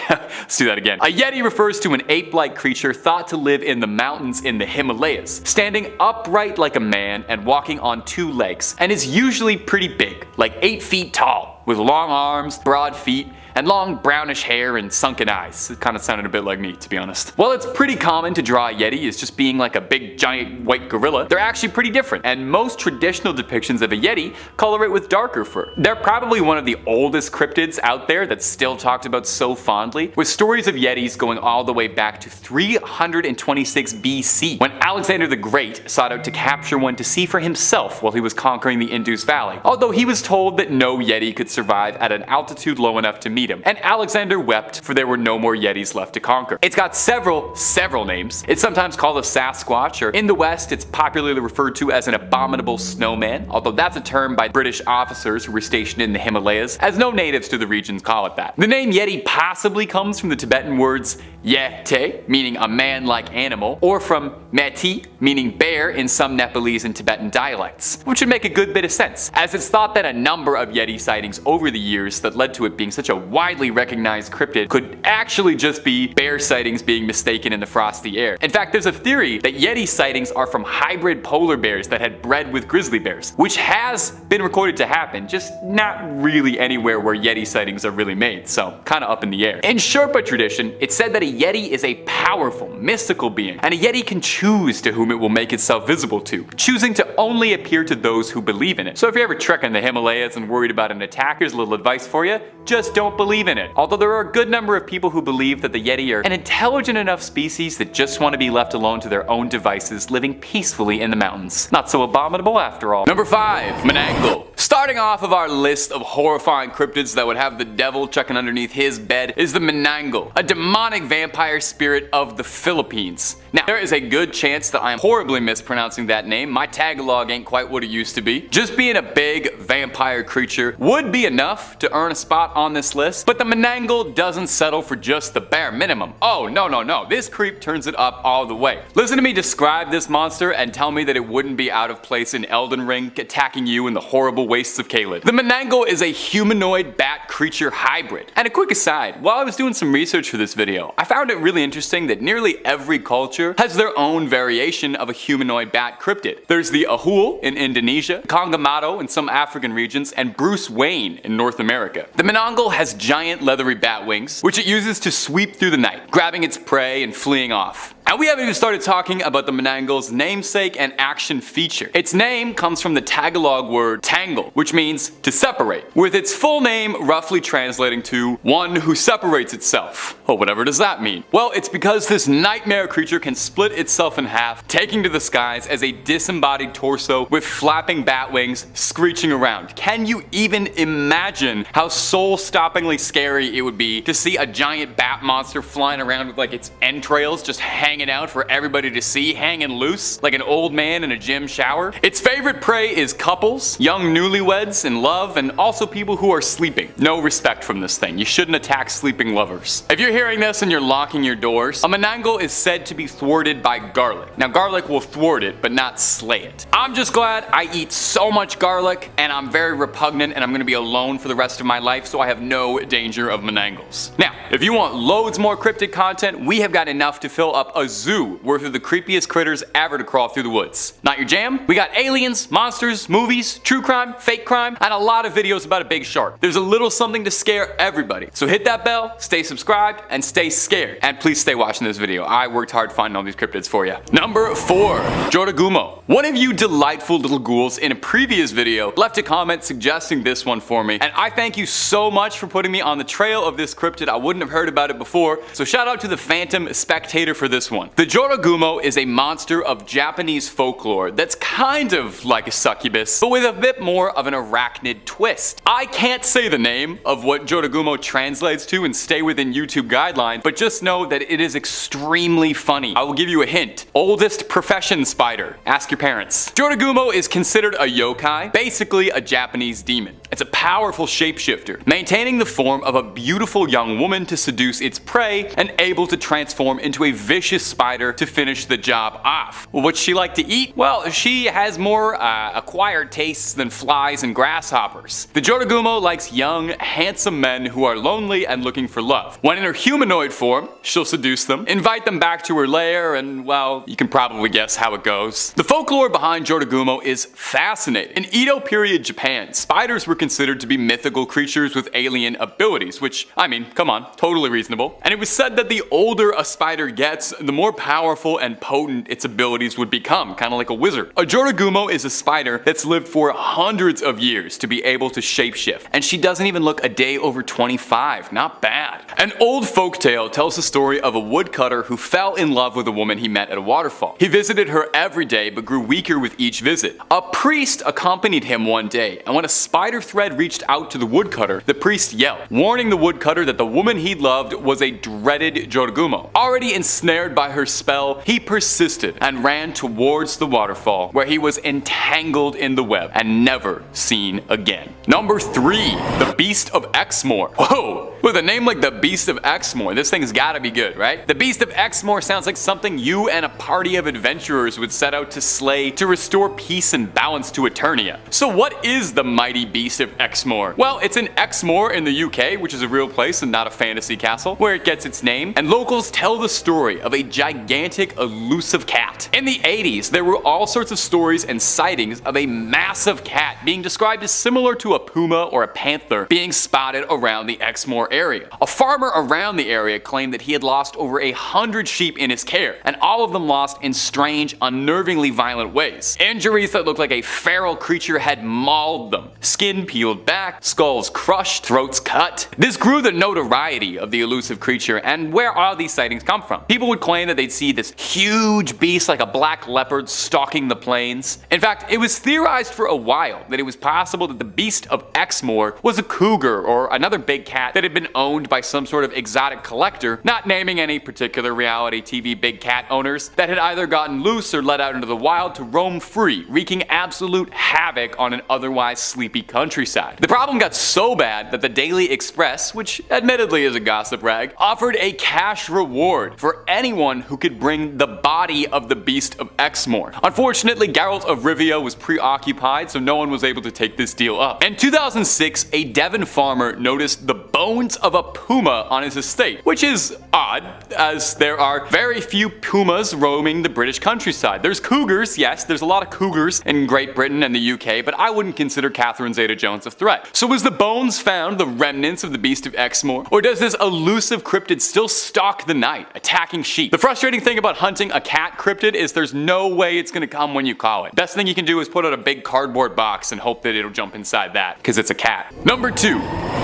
Let's do that again. A Yeti refers to an ape-like creature thought to live in the mountains in the Himalayas, standing upright like a man and walking on 2 legs, and is usually pretty big, like 8 feet tall, with long arms, broad feet, and long brownish hair and sunken eyes. It kind of sounded a bit like me, to be honest. While it's pretty common to draw a Yeti as just being like a big giant white gorilla, they're actually pretty different, and most traditional depictions of a Yeti color it with darker fur. They're probably one of the oldest cryptids out there that's still talked about so fondly, with stories of Yetis going all the way back to 326 BC, when Alexander the Great sought out to capture one to see for himself while he was conquering the Indus Valley, although he was told that no Yeti could survive at an altitude low enough to meet him, and Alexander wept, for there were no more Yetis left to conquer. It's got several names. It's sometimes called a Sasquatch, or in the West it's popularly referred to as an abominable snowman, although that's a term by British officers who were stationed in the Himalayas, as no natives to the regions call it that. The name Yeti possibly comes from the Tibetan words Yete, meaning a man-like animal, or from Meti, meaning bear in some Nepalese and Tibetan dialects, which would make a good bit of sense, as it's thought that a number of Yeti sightings over the years that led to it being such a widely recognized cryptid could actually just be bear sightings being mistaken in the frosty air. In fact, there's a theory that Yeti sightings are from hybrid polar bears that had bred with grizzly bears, which has been recorded to happen, just not really anywhere where Yeti sightings are really made, so kinda up in the air. In Sherpa tradition, it's said that a Yeti is a powerful, mystical being, and a Yeti can choose to whom it will make itself visible to, choosing to only appear to those who believe in it. So if you're ever trekking the Himalayas and worried about an attack, here's a little advice for you: just don't believe in it. Although there are a good number of people who believe that the Yeti are an intelligent enough species that just want to be left alone to their own devices, living peacefully in the mountains. Not so abominable after all. Number 5, Menangle. Starting off of our list of horrifying cryptids that would have the devil checking underneath his bed is the Menangle, a demonic vampire spirit of the Philippines. Now, there is a good chance that I am horribly mispronouncing that name. My Tagalog ain't quite what it used to be. Just being a big vampire creature would be enough to earn a spot on this list, but the Menangle doesn't settle for just the bare minimum. Oh, no. This creep turns it up all the way. Listen to me describe this monster and tell me that it wouldn't be out of place in Elden Ring, attacking you in the horrible wastes of Caelid. The Menangle is a humanoid bat creature hybrid. And a quick aside, while I was doing some research for this video, I found it really interesting that nearly every culture has their own variation of a humanoid bat cryptid. There's the Ahul in Indonesia, Kongamato in some African regions, and Bruce Wayne in North America. The Menangle has giant leathery bat wings, which it uses to sweep through the night, grabbing its prey and fleeing off. And we haven't even started talking about the Menangle's namesake and action feature. Its name comes from the Tagalog word tangle, which means to separate, with its full name roughly translating to one who separates itself. Well, whatever does that mean? Well, it's because this nightmare creature can split itself in half, taking to the skies as a disembodied torso with flapping bat wings screeching around. Can you even imagine how soul-stoppingly scary it would be to see a giant bat monster flying around with like its entrails just hanging out for everybody to see, hanging loose like an old man in a gym shower? Its favorite prey is couples, young newlyweds in love, and also people who are sleeping. No respect from this thing. You shouldn't attack sleeping lovers. If you're hearing this and you're locking your doors, a Menangle is said to be thwarted by garlic. Now, garlic will thwart it, but not slay it. I'm just glad I eat so much garlic, and I'm very repugnant, and I'm gonna be alone for the rest of my life, so I have no danger of Menangles. Now, if you want loads more cryptid content, we have got enough to fill up a a zoo worth of the creepiest critters ever to crawl through the woods. Not your jam? We got aliens, monsters, movies, true crime, fake crime, and a lot of videos about a big shark. There's a little something to scare everybody. So hit that bell, stay subscribed, and stay scared. And please stay watching this video. I worked hard finding all these cryptids for you. Number 4. Jotagumo. One of you delightful little ghouls in a previous video left a comment suggesting this one for me, and I thank you so much for putting me on the trail of this cryptid. I wouldn't have heard about it before, so shout out to the Phantom Spectator for this one. The Jotagumo is a monster of Japanese folklore that's kind of like a succubus, but with a bit more of an arachnid twist. I can't say the name of what Jotagumo translates to and stay within YouTube guidelines, but just know that it is extremely funny. I will give you a hint. Oldest profession spider. Ask your parents. Jotagumo is considered a yokai, basically a Japanese demon. It's a powerful shapeshifter, maintaining the form of a beautiful young woman to seduce its prey and able to transform into a vicious spider to finish the job off. Well, what's she like to eat? Well, she has more acquired tastes than flies and grasshoppers. The Jotagumo likes young, handsome men who are lonely and looking for love. When in her humanoid form, she'll seduce them, invite them back to her lair, and well, you can probably guess how it goes. The folklore behind Jotagumo is fascinating. In Edo period Japan, spiders were considered to be mythical creatures with alien abilities, which, I mean, come on, totally reasonable. And it was said that the older a spider gets, the more powerful and potent its abilities would become, kind of like a wizard. A Jotagumo is a spider that's lived for hundreds of years to be able to shapeshift, and she doesn't even look a day over 25, not bad. An old folktale tells the story of a woodcutter who fell in love with a woman he met at a waterfall. He visited her every day but grew weaker with each visit. A priest accompanied him one day, and when a spider thread reached out to the woodcutter, the priest yelled, warning the woodcutter that the woman he loved was a dreaded Jotagumo. Already ensnared by her spell, he persisted and ran towards the waterfall, where he was entangled in the web and never seen again. Number 3. The Beast of Exmoor. Whoa! With a name like the Beast of Exmoor, this thing's gotta be good, right? The Beast of Exmoor sounds like something you and a party of adventurers would set out to slay to restore peace and balance to Eternia. So what is the mighty Beast of Exmoor? Well, it's in Exmoor in the UK, which is a real place and not a fantasy castle, where it gets its name, and locals tell the story of a gigantic, elusive cat. In the 80s, there were all sorts of stories and sightings of a massive cat being described as similar to a puma or a panther being spotted around the Exmoor area. A farmer around the area claimed that he had lost over 100 sheep in his care, and all of them lost in strange, unnervingly violent ways. Injuries that looked like a feral creature had mauled them. Skin peeled back, skulls crushed, throats cut. This grew the notoriety of the elusive creature, and where all these sightings come from. People would claim that they'd see this huge beast like a black leopard stalking the plains. In fact, it was theorized for a while that it was possible that the Beast of Exmoor was a cougar or another big cat that had been owned by some sort of exotic collector, not naming any particular reality TV big cat owners, that had either gotten loose or let out into the wild to roam free, wreaking absolute havoc on an otherwise sleepy countryside. The problem got so bad that the Daily Express, which admittedly is a gossip rag, offered a cash reward for anyone who could bring the body of the Beast of Exmoor. Unfortunately, Geralt of Rivia was preoccupied, so no one was able to take this deal up. In 2006, a Devon farmer noticed the bones of a puma on his estate, which is odd, as there are very few pumas roaming the British countryside. There's cougars, yes, there's a lot of cougars in Great Britain and the UK, but I wouldn't consider Catherine Zeta-Jones a threat. So was the bones found the remnants of the Beast of Exmoor, or does this elusive cryptid still stalk the night, attacking sheep? The frustrating thing about hunting a cat cryptid is there's no way it's gonna come when you call it. Best thing you can do is put out a big cardboard box and hope that it'll jump inside that, because it's a cat. Number 2.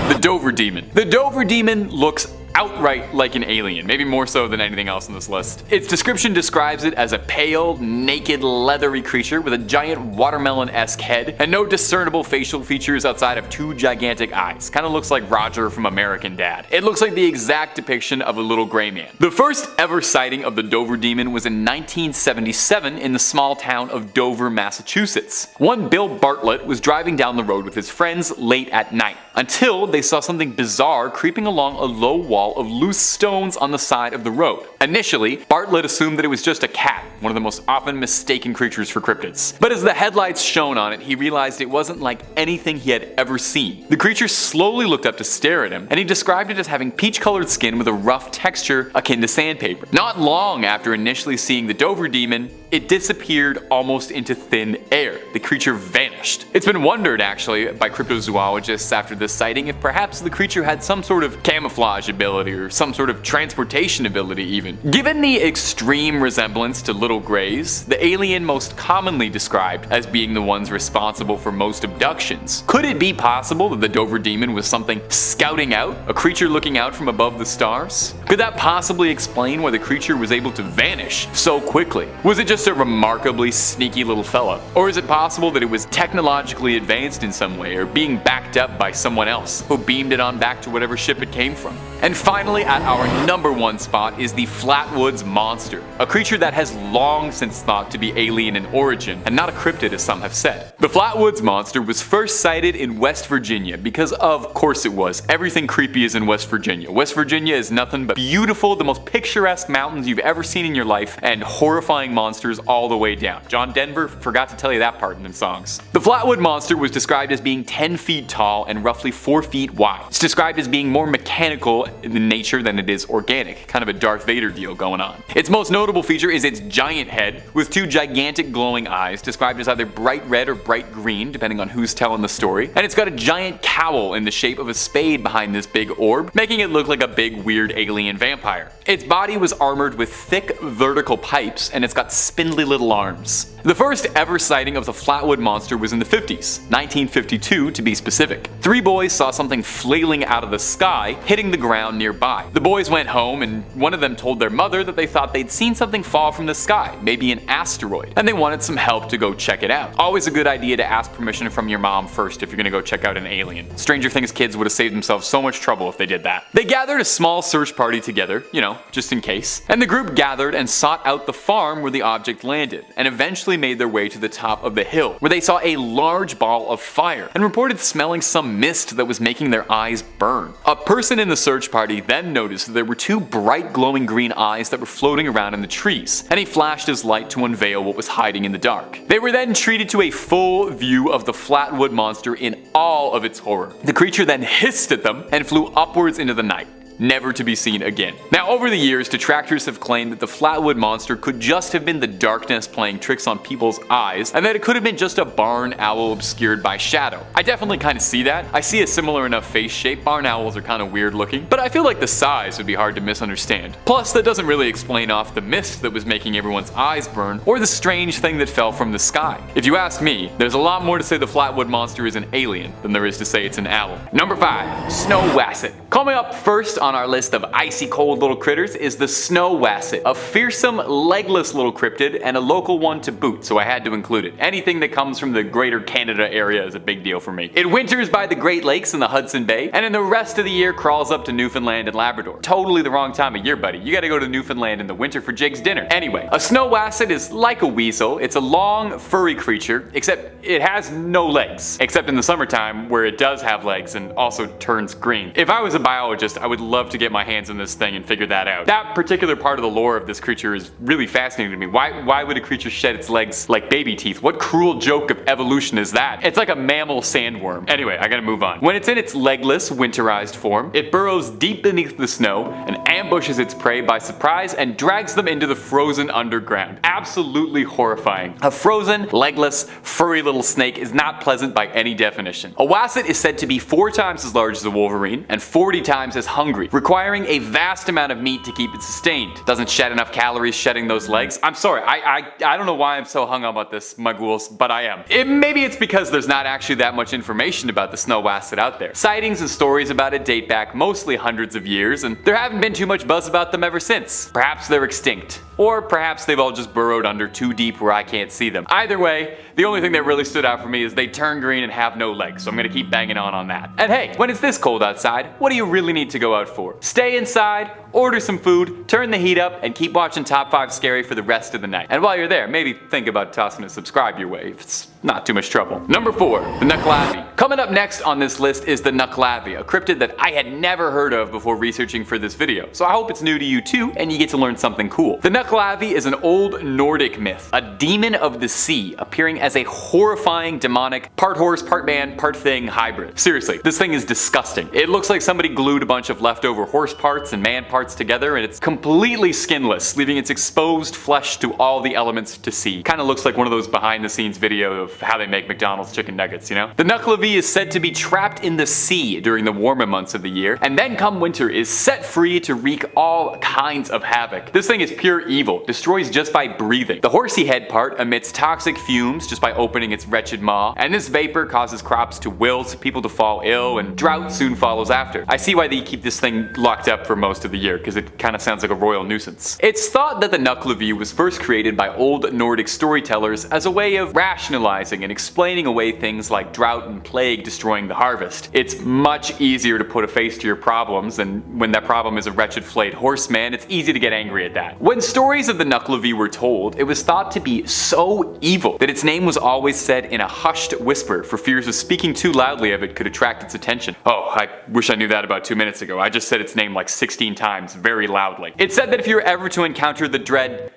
The Dover Demon. The Dover Demon looks outright like an alien, maybe more so than anything else on this list. Its description describes it as a pale, naked, leathery creature with a giant watermelon-esque head and no discernible facial features outside of 2 gigantic eyes. Kinda looks like Roger from American Dad. It looks like the exact depiction of a little gray man. The first ever sighting of the Dover Demon was in 1977 in the small town of Dover, Massachusetts. One Bill Bartlett was driving down the road with his friends late at night, until they saw something bizarre creeping along a low wall wall of loose stones on the side of the road. Initially, Bartlett assumed that it was just a cat, one of the most often mistaken creatures for cryptids. But as the headlights shone on it, he realized it wasn't like anything he had ever seen. The creature slowly looked up to stare at him, and he described it as having peach-colored skin with a rough texture akin to sandpaper. Not long after initially seeing the Dover demon, it disappeared almost into thin air. The creature vanished. It's been wondered, actually, by cryptozoologists after this sighting if perhaps the creature had some sort of camouflage ability or some sort of transportation ability even. Given the extreme resemblance to little greys, the alien most commonly described as being the ones responsible for most abductions, could it be possible that the Dover demon was something scouting out, a creature looking out from above the stars? Could that possibly explain why the creature was able to vanish so quickly? Was it just a remarkably sneaky little fella? Or is it possible that it was technologically advanced in some way or being backed up by someone else who beamed it on back to whatever ship it came from? And finally, at our #1 spot is the Flatwoods Monster, a creature that has long since thought to be alien in origin and not a cryptid as some have said. The Flatwoods Monster was first sighted in West Virginia because of course it was. Everything creepy is in West Virginia. West Virginia is nothing but beautiful, the most picturesque mountains you've ever seen in your life, and horrifying monsters all the way down. John Denver forgot to tell you that part in them songs. The Flatwood Monster was described as being 10 feet tall and roughly 4 feet wide. It's described as being more mechanical in nature than it is organic, kind of a Darth Vader deal going on. Its most notable feature is its giant head with 2 gigantic glowing eyes, described as either bright red or bright green depending on who's telling the story, and it's got a giant cowl in the shape of a spade behind this big orb, making it look like a big weird alien vampire. Its body was armored with thick vertical pipes, and it's got spindly little arms. The first ever sighting of the Flatwood Monster was in the 50s, 1952 to be specific. 3 boys saw something flailing out of the sky, hitting the ground nearby. The boys went home, and one of them told their mother that they thought they'd seen something fall from the sky, maybe an asteroid, and they wanted some help to go check it out. Always a good idea to ask permission from your mom first if you're gonna go check out an alien. Stranger Things kids would have saved themselves so much trouble if they did that. They gathered a small search party together, just in case, and the group gathered and sought out the farm where the object landed, and eventually made their way to the top of the hill, where they saw a large ball of fire and reported smelling some mist that was making their eyes burn. A person in the search party then noticed that there were 2 bright glowing green eyes that were floating around in the trees, and he flashed his light to unveil what was hiding in the dark. They were then treated to a full view of the Flatwood Monster in all of its horror. The creature then hissed at them and flew upwards into the night, never to be seen again. Now, over the years, detractors have claimed that the Flatwood Monster could just have been the darkness playing tricks on people's eyes, and that it could have been just a barn owl obscured by shadow. I definitely kind of see that. I see a similar enough face shape. Barn owls are kind of weird looking, but I feel like the size would be hard to misunderstand. Plus, that doesn't really explain off the mist that was making everyone's eyes burn, or the strange thing that fell from the sky. If you ask me, there's a lot more to say the Flatwood Monster is an alien than there is to say it's an owl. Number 5, Snow Wasset. Coming up first on our list of icy cold little critters is the Snow Wasset, a fearsome legless little cryptid and a local one to boot, so I had to include it. Anything that comes from the greater Canada area is a big deal for me. It winters by the Great Lakes and the Hudson Bay, and in the rest of the year crawls up to Newfoundland and Labrador. Totally the wrong time of year, buddy. You gotta go to Newfoundland in the winter for Jake's dinner. Anyway, a Snow Wasset is like a weasel. It's a long, furry creature, except it has no legs. Except in the summertime, where it does have legs and also turns green. If I was a biologist, I would love to get my hands on this thing and figure that out. That particular part of the lore of this creature is really fascinating to me. Why would a creature shed its legs like baby teeth? What cruel joke of evolution is that? It's like a mammal sandworm. Anyway, I gotta move on. When it's in its legless, winterized form, it burrows deep beneath the snow and ambushes its prey by surprise and drags them into the frozen underground. Absolutely horrifying. A frozen, legless, furry little snake is not pleasant by any definition. A wasset is said to be 4 times as large as a wolverine and 40 times as hungry, requiring a vast amount of meat to keep it sustained. Doesn't shed enough calories shedding those legs. I'm sorry, I don't know why I'm so hung up about this, my ghouls, but I am. Maybe it's because there's not actually that much information about the Snow Wasset out there. Sightings and stories about it date back mostly hundreds of years, and there haven't been too much buzz about them ever since. Perhaps they're extinct. Or perhaps they've all just burrowed under too deep where I can't see them. Either way, the only thing that really stood out for me is they turn green and have no legs, so I'm gonna keep banging on that. And hey, when it's this cold outside, what are you you really need to go out for. Stay inside, order some food, turn the heat up, and keep watching Top 5 Scary for the rest of the night. And while you're there, maybe think about tossing a subscribe your way if it's not too much trouble. Number 4, the Nucklavi. Coming up next on this list is the Nucklavi, a cryptid that I had never heard of before researching for this video. So I hope it's new to you too, and you get to learn something cool. The Nucklavi is an old Nordic myth, a demon of the sea appearing as a horrifying demonic, part horse, part man, part thing hybrid. Seriously, this thing is disgusting. It looks like somebody glued a bunch of leftover horse parts and man parts together, and it's completely skinless, leaving its exposed flesh to all the elements to see. Kinda looks like one of those behind the scenes videos of how they make McDonald's chicken nuggets, you know? The Nucklavi is said to be trapped in the sea during the warmer months of the year, and then come winter is set free to wreak all kinds of havoc. This thing is pure evil, destroys just by breathing. The horsey head part emits toxic fumes just by opening its wretched maw, and this vapor causes crops to wilt, people to fall ill, and drought soon follows after. I see why they keep this thing locked up for most of the year, because it kinda sounds like a royal nuisance. It's thought that the Nucklavi was first created by old Nordic storytellers as a way of rationalizing and explaining away things like drought and plague destroying the harvest. It's much easier to put a face to your problems, and when that problem is a wretched flayed horseman, it's easy to get angry at that. When stories of the Nucklavi were told, it was thought to be so evil that its name was always said in a hushed whisper for fears of speaking too loudly of it could attract its attention. Oh, I wish I knew that about 2 minutes ago. I just said its name like 16 times very loudly. It's said that if you were ever to encounter the dread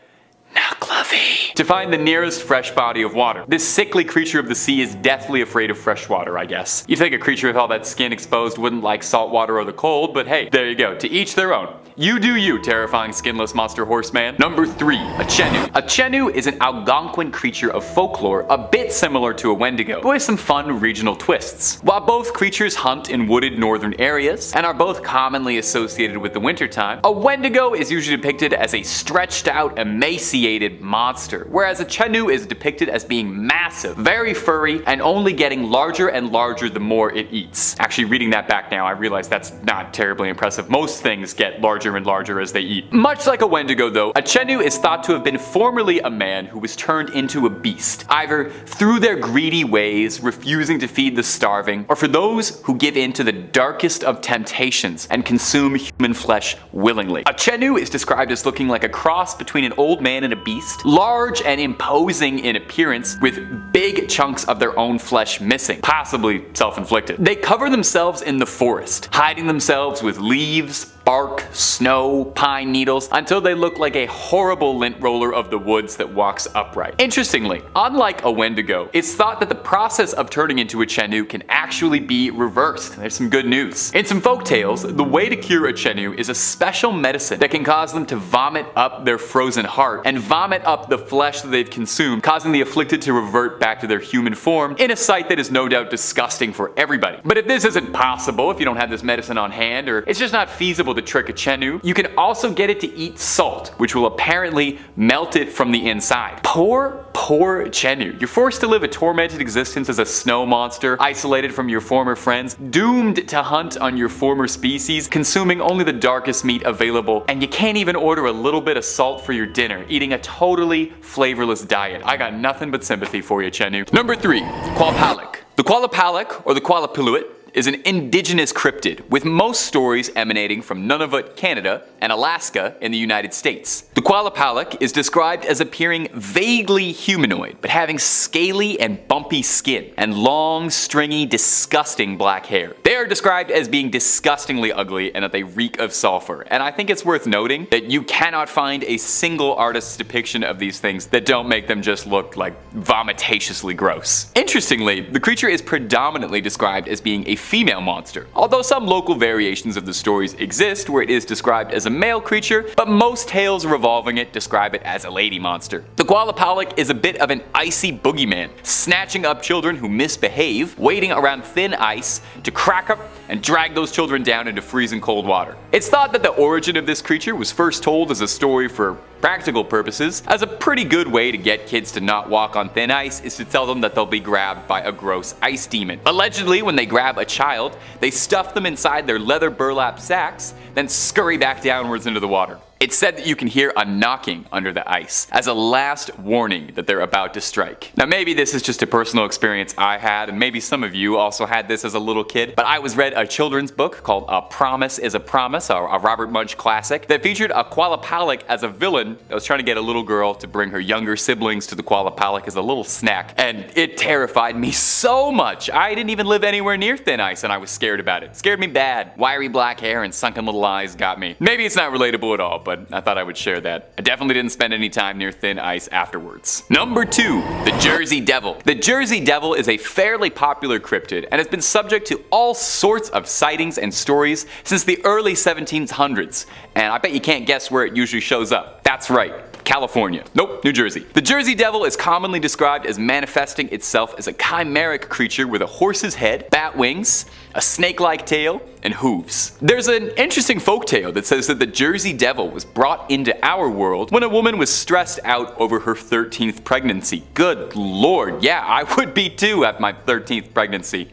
Nucklavi, to find the nearest fresh body of water. This sickly creature of the sea is deathly afraid of fresh water, I guess. You'd think a creature with all that skin exposed wouldn't like salt water or the cold, but hey, there you go. To each their own. You do you, terrifying skinless monster horseman. Number 3, a Chenu. A Chenu is an Algonquin creature of folklore, a bit similar to a Wendigo, but with some fun regional twists. While both creatures hunt in wooded northern areas, and are both commonly associated with the wintertime, a Wendigo is usually depicted as a stretched out, emaciated monster, whereas a Chenu is depicted as being massive, very furry, and only getting larger and larger the more it eats. Actually, reading that back now, I realize that's not terribly impressive. Most things get larger and larger as they eat. Much like a Wendigo though, a Chenu is thought to have been formerly a man who was turned into a beast, either through their greedy ways, refusing to feed the starving, or for those who give in to the darkest of temptations and consume human flesh willingly. A Chenu is described as looking like a cross between an old man and a beast, large and imposing in appearance, with big chunks of their own flesh missing, possibly self-inflicted. They cover themselves in the forest, hiding themselves with leaves, bark, snow, pine needles, until they look like a horrible lint roller of the woods that walks upright. Interestingly, unlike a Wendigo, it's thought that the process of turning into a Chenu can actually be reversed. There's some good news. In some folktales, the way to cure a Chenu is a special medicine that can cause them to vomit up their frozen heart and vomit up the flesh that they've consumed, causing the afflicted to revert back to their human form in a sight that is no doubt disgusting for everybody. But if this isn't possible, if you don't have this medicine on hand, or it's just not feasible to trick a Chenu, you can also get it to eat salt, which will apparently melt it from the inside. Poor Chenu. You're forced to live a tormented existence as a snow monster, isolated from your former friends, doomed to hunt on your former species, consuming only the darkest meat available, and you can't even order a little bit of salt for your dinner, eating a totally flavorless diet. I got nothing but sympathy for you, Chenu. Number 3, Qualpalic. The Qualpalic, or the Qualapilluit, is an indigenous cryptid, with most stories emanating from Nunavut, Canada, and Alaska in the United States. The Qualpalic is described as appearing vaguely humanoid, but having scaly and bumpy skin, and long, stringy, disgusting black hair. They are described as being disgustingly ugly and that they reek of sulfur, and I think it's worth noting that you cannot find a single artist's depiction of these things that don't make them just look like vomitatiously gross. Interestingly, the creature is predominantly described as being a female monster, although some local variations of the stories exist where it is described as a male creature, but most tales revolving it describe it as a lady monster. The Qualpalic is a bit of an icy boogeyman, snatching up children who misbehave, waiting around thin ice to crack up and drag those children down into freezing cold water. It's thought that the origin of this creature was first told as a story for practical purposes, as a pretty good way to get kids to not walk on thin ice is to tell them that they'll be grabbed by a gross ice demon. Allegedly, when they grab a child, they stuff them inside their leather burlap sacks, then scurry back downwards into the water. It's said that you can hear a knocking under the ice as a last warning that they're about to strike. Now maybe this is just a personal experience I had, and maybe some of you also had this as a little kid, but I read a children's book called A Promise is a Promise, a Robert Munsch classic, that featured a Qualapalak as a villain that was trying to get a little girl to bring her younger siblings to the Qualapalak as a little snack, and it terrified me so much. I didn't even live anywhere near thin ice and I was scared about it. Scared me bad. Wiry black hair and sunken little eyes got me. Maybe it's not relatable at all, but I thought I would share that. I definitely didn't spend any time near thin ice afterwards. Number 2, the Jersey Devil. The Jersey Devil is a fairly popular cryptid and has been subject to all sorts of sightings and stories since the early 1700s. And I bet you can't guess where it usually shows up. That's right. California. Nope, New Jersey. The Jersey Devil is commonly described as manifesting itself as a chimeric creature with a horse's head, bat wings, a snake-like tail, and hooves. There's an interesting folktale that says that the Jersey Devil was brought into our world when a woman was stressed out over her 13th pregnancy. Good lord, yeah, I would be too at my 13th pregnancy.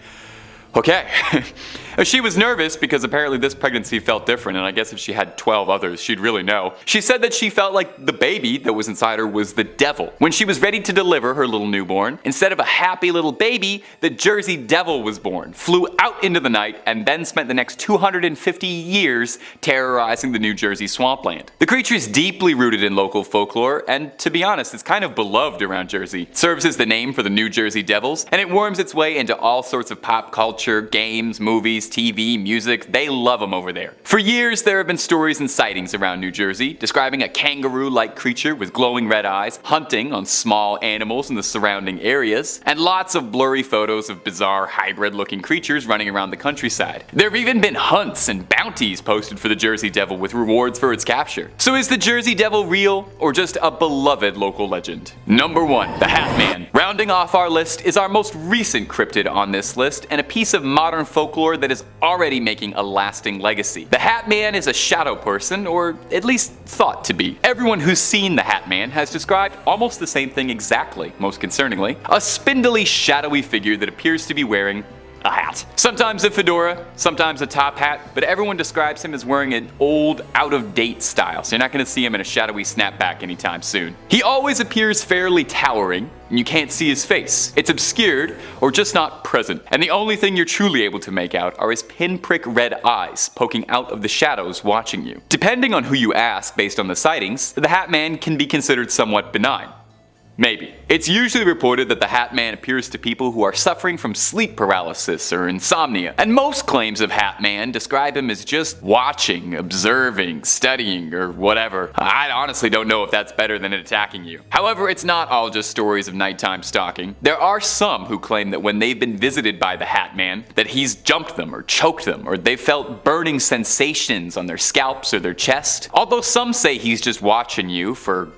Okay. She was nervous because apparently this pregnancy felt different, and I guess if she had 12 others, she'd really know. She said that she felt like the baby that was inside her was the devil. When she was ready to deliver her little newborn, instead of a happy little baby, the Jersey Devil was born, flew out into the night, and then spent the next 250 years terrorizing the New Jersey swampland. The creature is deeply rooted in local folklore, and to be honest, it's kind of beloved around Jersey. It serves as the name for the New Jersey Devils, and it worms its way into all sorts of pop culture, games, movies, TV, music. They love them over there. For years, there have been stories and sightings around New Jersey describing a kangaroo-like creature with glowing red eyes hunting on small animals in the surrounding areas, and lots of blurry photos of bizarre hybrid-looking creatures running around the countryside. There have even been hunts and bounties posted for the Jersey Devil with rewards for its capture. So is the Jersey Devil real, or just a beloved local legend? Number 1, the Hat Man. Rounding off our list is our most recent cryptid on this list, and a piece of modern folklore that is already making a lasting legacy. The Hat Man is a shadow person, or at least thought to be. Everyone who's seen the Hat Man has described almost the same thing exactly, most concerningly. A spindly, shadowy figure that appears to be wearing a hat. Sometimes a fedora, sometimes a top hat, but everyone describes him as wearing an old, out-of-date style, so you're not going to see him in a shadowy snapback anytime soon. He always appears fairly towering, and you can't see his face. It's obscured, or just not present, and the only thing you're truly able to make out are his pinprick red eyes poking out of the shadows watching you. Depending on who you ask based on the sightings, the Hat Man can be considered somewhat benign. Maybe. It's usually reported that the Hat Man appears to people who are suffering from sleep paralysis or insomnia, and most claims of Hat Man describe him as just watching, observing, studying, or whatever. I honestly don't know if that's better than it attacking you. However, it's not all just stories of nighttime stalking. There are some who claim that when they've been visited by the Hat Man, that he's jumped them or choked them, or they felt burning sensations on their scalps or their chest. Although some say he's just watching you for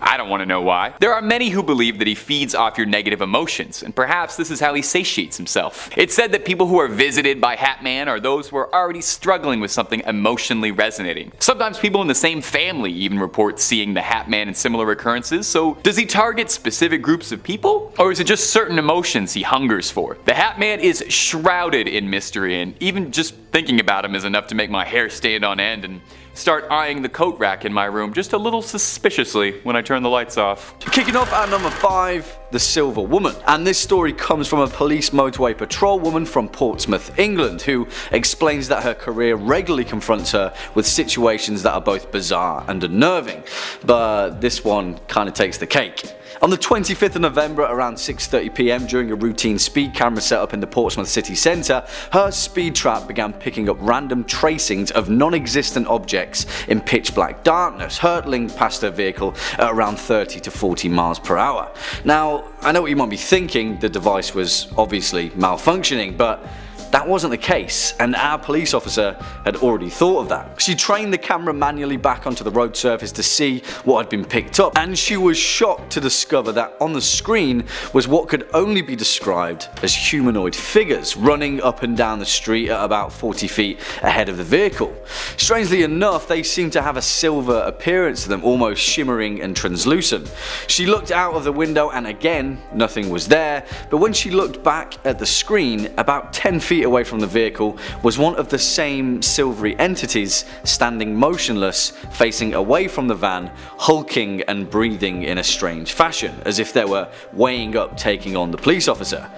I don't want to know why. There are many who believe that he feeds off your negative emotions, and perhaps this is how he satiates himself. It's said that people who are visited by Hat Man are those who are already struggling with something emotionally resonating. Sometimes people in the same family even report seeing the Hat Man in similar occurrences, so does he target specific groups of people? Or is it just certain emotions he hungers for? The Hat Man is shrouded in mystery, and even just thinking about him is enough to make my hair stand on end and start eyeing the coat rack in my room just a little suspiciously when I turn the lights off. Kicking off at number 5, the Silver Woman. And this story comes from a police motorway patrol woman from Portsmouth, England, who explains that her career regularly confronts her with situations that are both bizarre and unnerving. But this one kind of takes the cake. On the 25th of November around 6:30 PM during a routine speed camera setup in the Portsmouth city centre, her speed trap began picking up random tracings of non-existent objects in pitch black darkness, hurtling past her vehicle at around 30 to 40 miles per hour. Now, I know what you might be thinking, the device was obviously malfunctioning, but that wasn't the case, and our police officer had already thought of that. She trained the camera manually back onto the road surface to see what had been picked up, and she was shocked to discover that on the screen was what could only be described as humanoid figures running up and down the street at about 40 feet ahead of the vehicle. Strangely enough, they seemed to have a silver appearance to them, almost shimmering and translucent. She looked out of the window and again, nothing was there, but when she looked back at the screen, about 10 feet feet away from the vehicle was one of the same silvery entities standing motionless, facing away from the van, hulking and breathing in a strange fashion, as if they were weighing up taking on the police officer.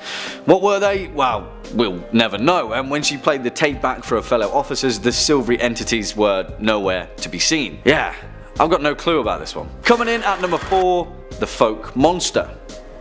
What were they? Well, we'll never know, and when she played the tape back for her fellow officers, the silvery entities were nowhere to be seen. Yeah, I've got no clue about this one. Coming in at number 4, the folk monster.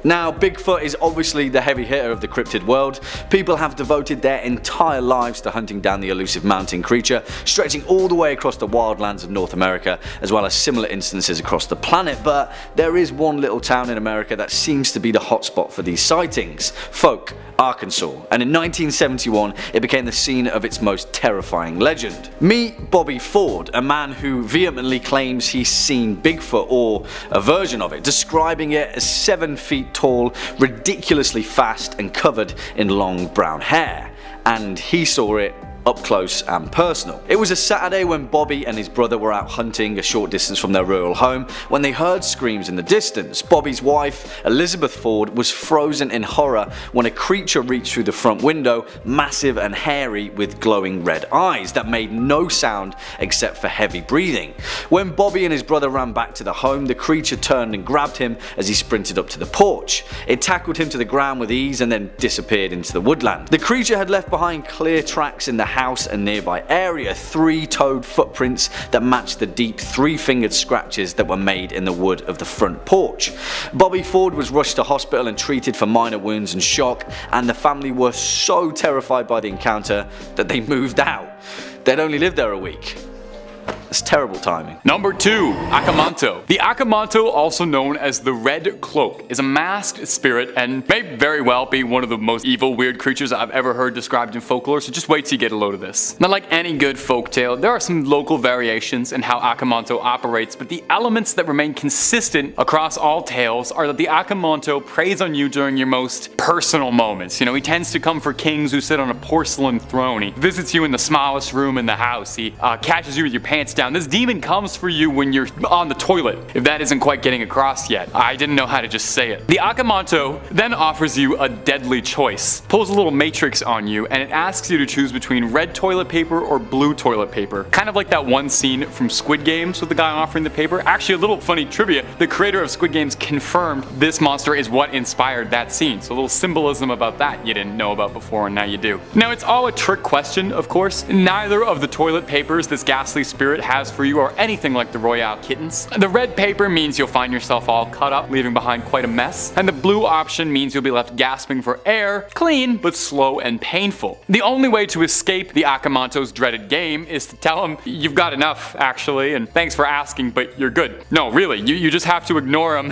Now, Bigfoot is obviously the heavy hitter of the cryptid world. People have devoted their entire lives to hunting down the elusive mountain creature, stretching all the way across the wildlands of North America, as well as similar instances across the planet, but there is one little town in America that seems to be the hotspot for these sightings: Folk, Arkansas, and in 1971 it became the scene of its most terrifying legend. Meet Bobby Ford, a man who vehemently claims he's seen Bigfoot, or a version of it, describing it as 7 feet tall, ridiculously fast, and covered in long brown hair. And he saw it up close and personal. It was a Saturday when Bobby and his brother were out hunting a short distance from their rural home when they heard screams in the distance. Bobby's wife, Elizabeth Ford, was frozen in horror when a creature reached through the front window, massive and hairy with glowing red eyes that made no sound except for heavy breathing. When Bobby and his brother ran back to the home, the creature turned and grabbed him as he sprinted up to the porch. It tackled him to the ground with ease and then disappeared into the woodland. The creature had left behind clear tracks in the house and nearby area, 3-toed footprints that matched the deep 3-fingered scratches that were made in the wood of the front porch. Bobby Ford was rushed to hospital and treated for minor wounds and shock, and the family were so terrified by the encounter that they moved out. They'd only lived there a week. That's terrible timing. Number 2, Akamanto. The Akamanto, also known as the Red Cloak, is a masked spirit and may very well be one of the most evil, weird creatures I've ever heard described in folklore, so just wait till you get a load of this. Not like any good folktale, there are some local variations in how Akamanto operates, but the elements that remain consistent across all tales are that the Akamanto preys on you during your most personal moments. You know, he tends to come for kings who sit on a porcelain throne. He visits you in the smallest room in the house. He catches you with your pants down. This demon comes for you when you're on the toilet, if that isn't quite getting across yet. I didn't know how to just say it. The Akamanto then offers you a deadly choice, pulls a little matrix on you, and it asks you to choose between red toilet paper or blue toilet paper. Kind of like that one scene from Squid Games with the guy offering the paper. Actually, a little funny trivia, the creator of Squid Games confirmed this monster is what inspired that scene, so a little symbolism about that you didn't know about before and now you do. Now, it's all a trick question, of course. Neither of the toilet papers this ghastly spirit has for you are anything like the Royale kittens. The red paper means you'll find yourself all cut up, leaving behind quite a mess, and the blue option means you'll be left gasping for air, clean but slow and painful. The only way to escape the Akamanto's dreaded game is to tell him you've got enough, actually, and thanks for asking, but you're good. No, really, you just have to ignore him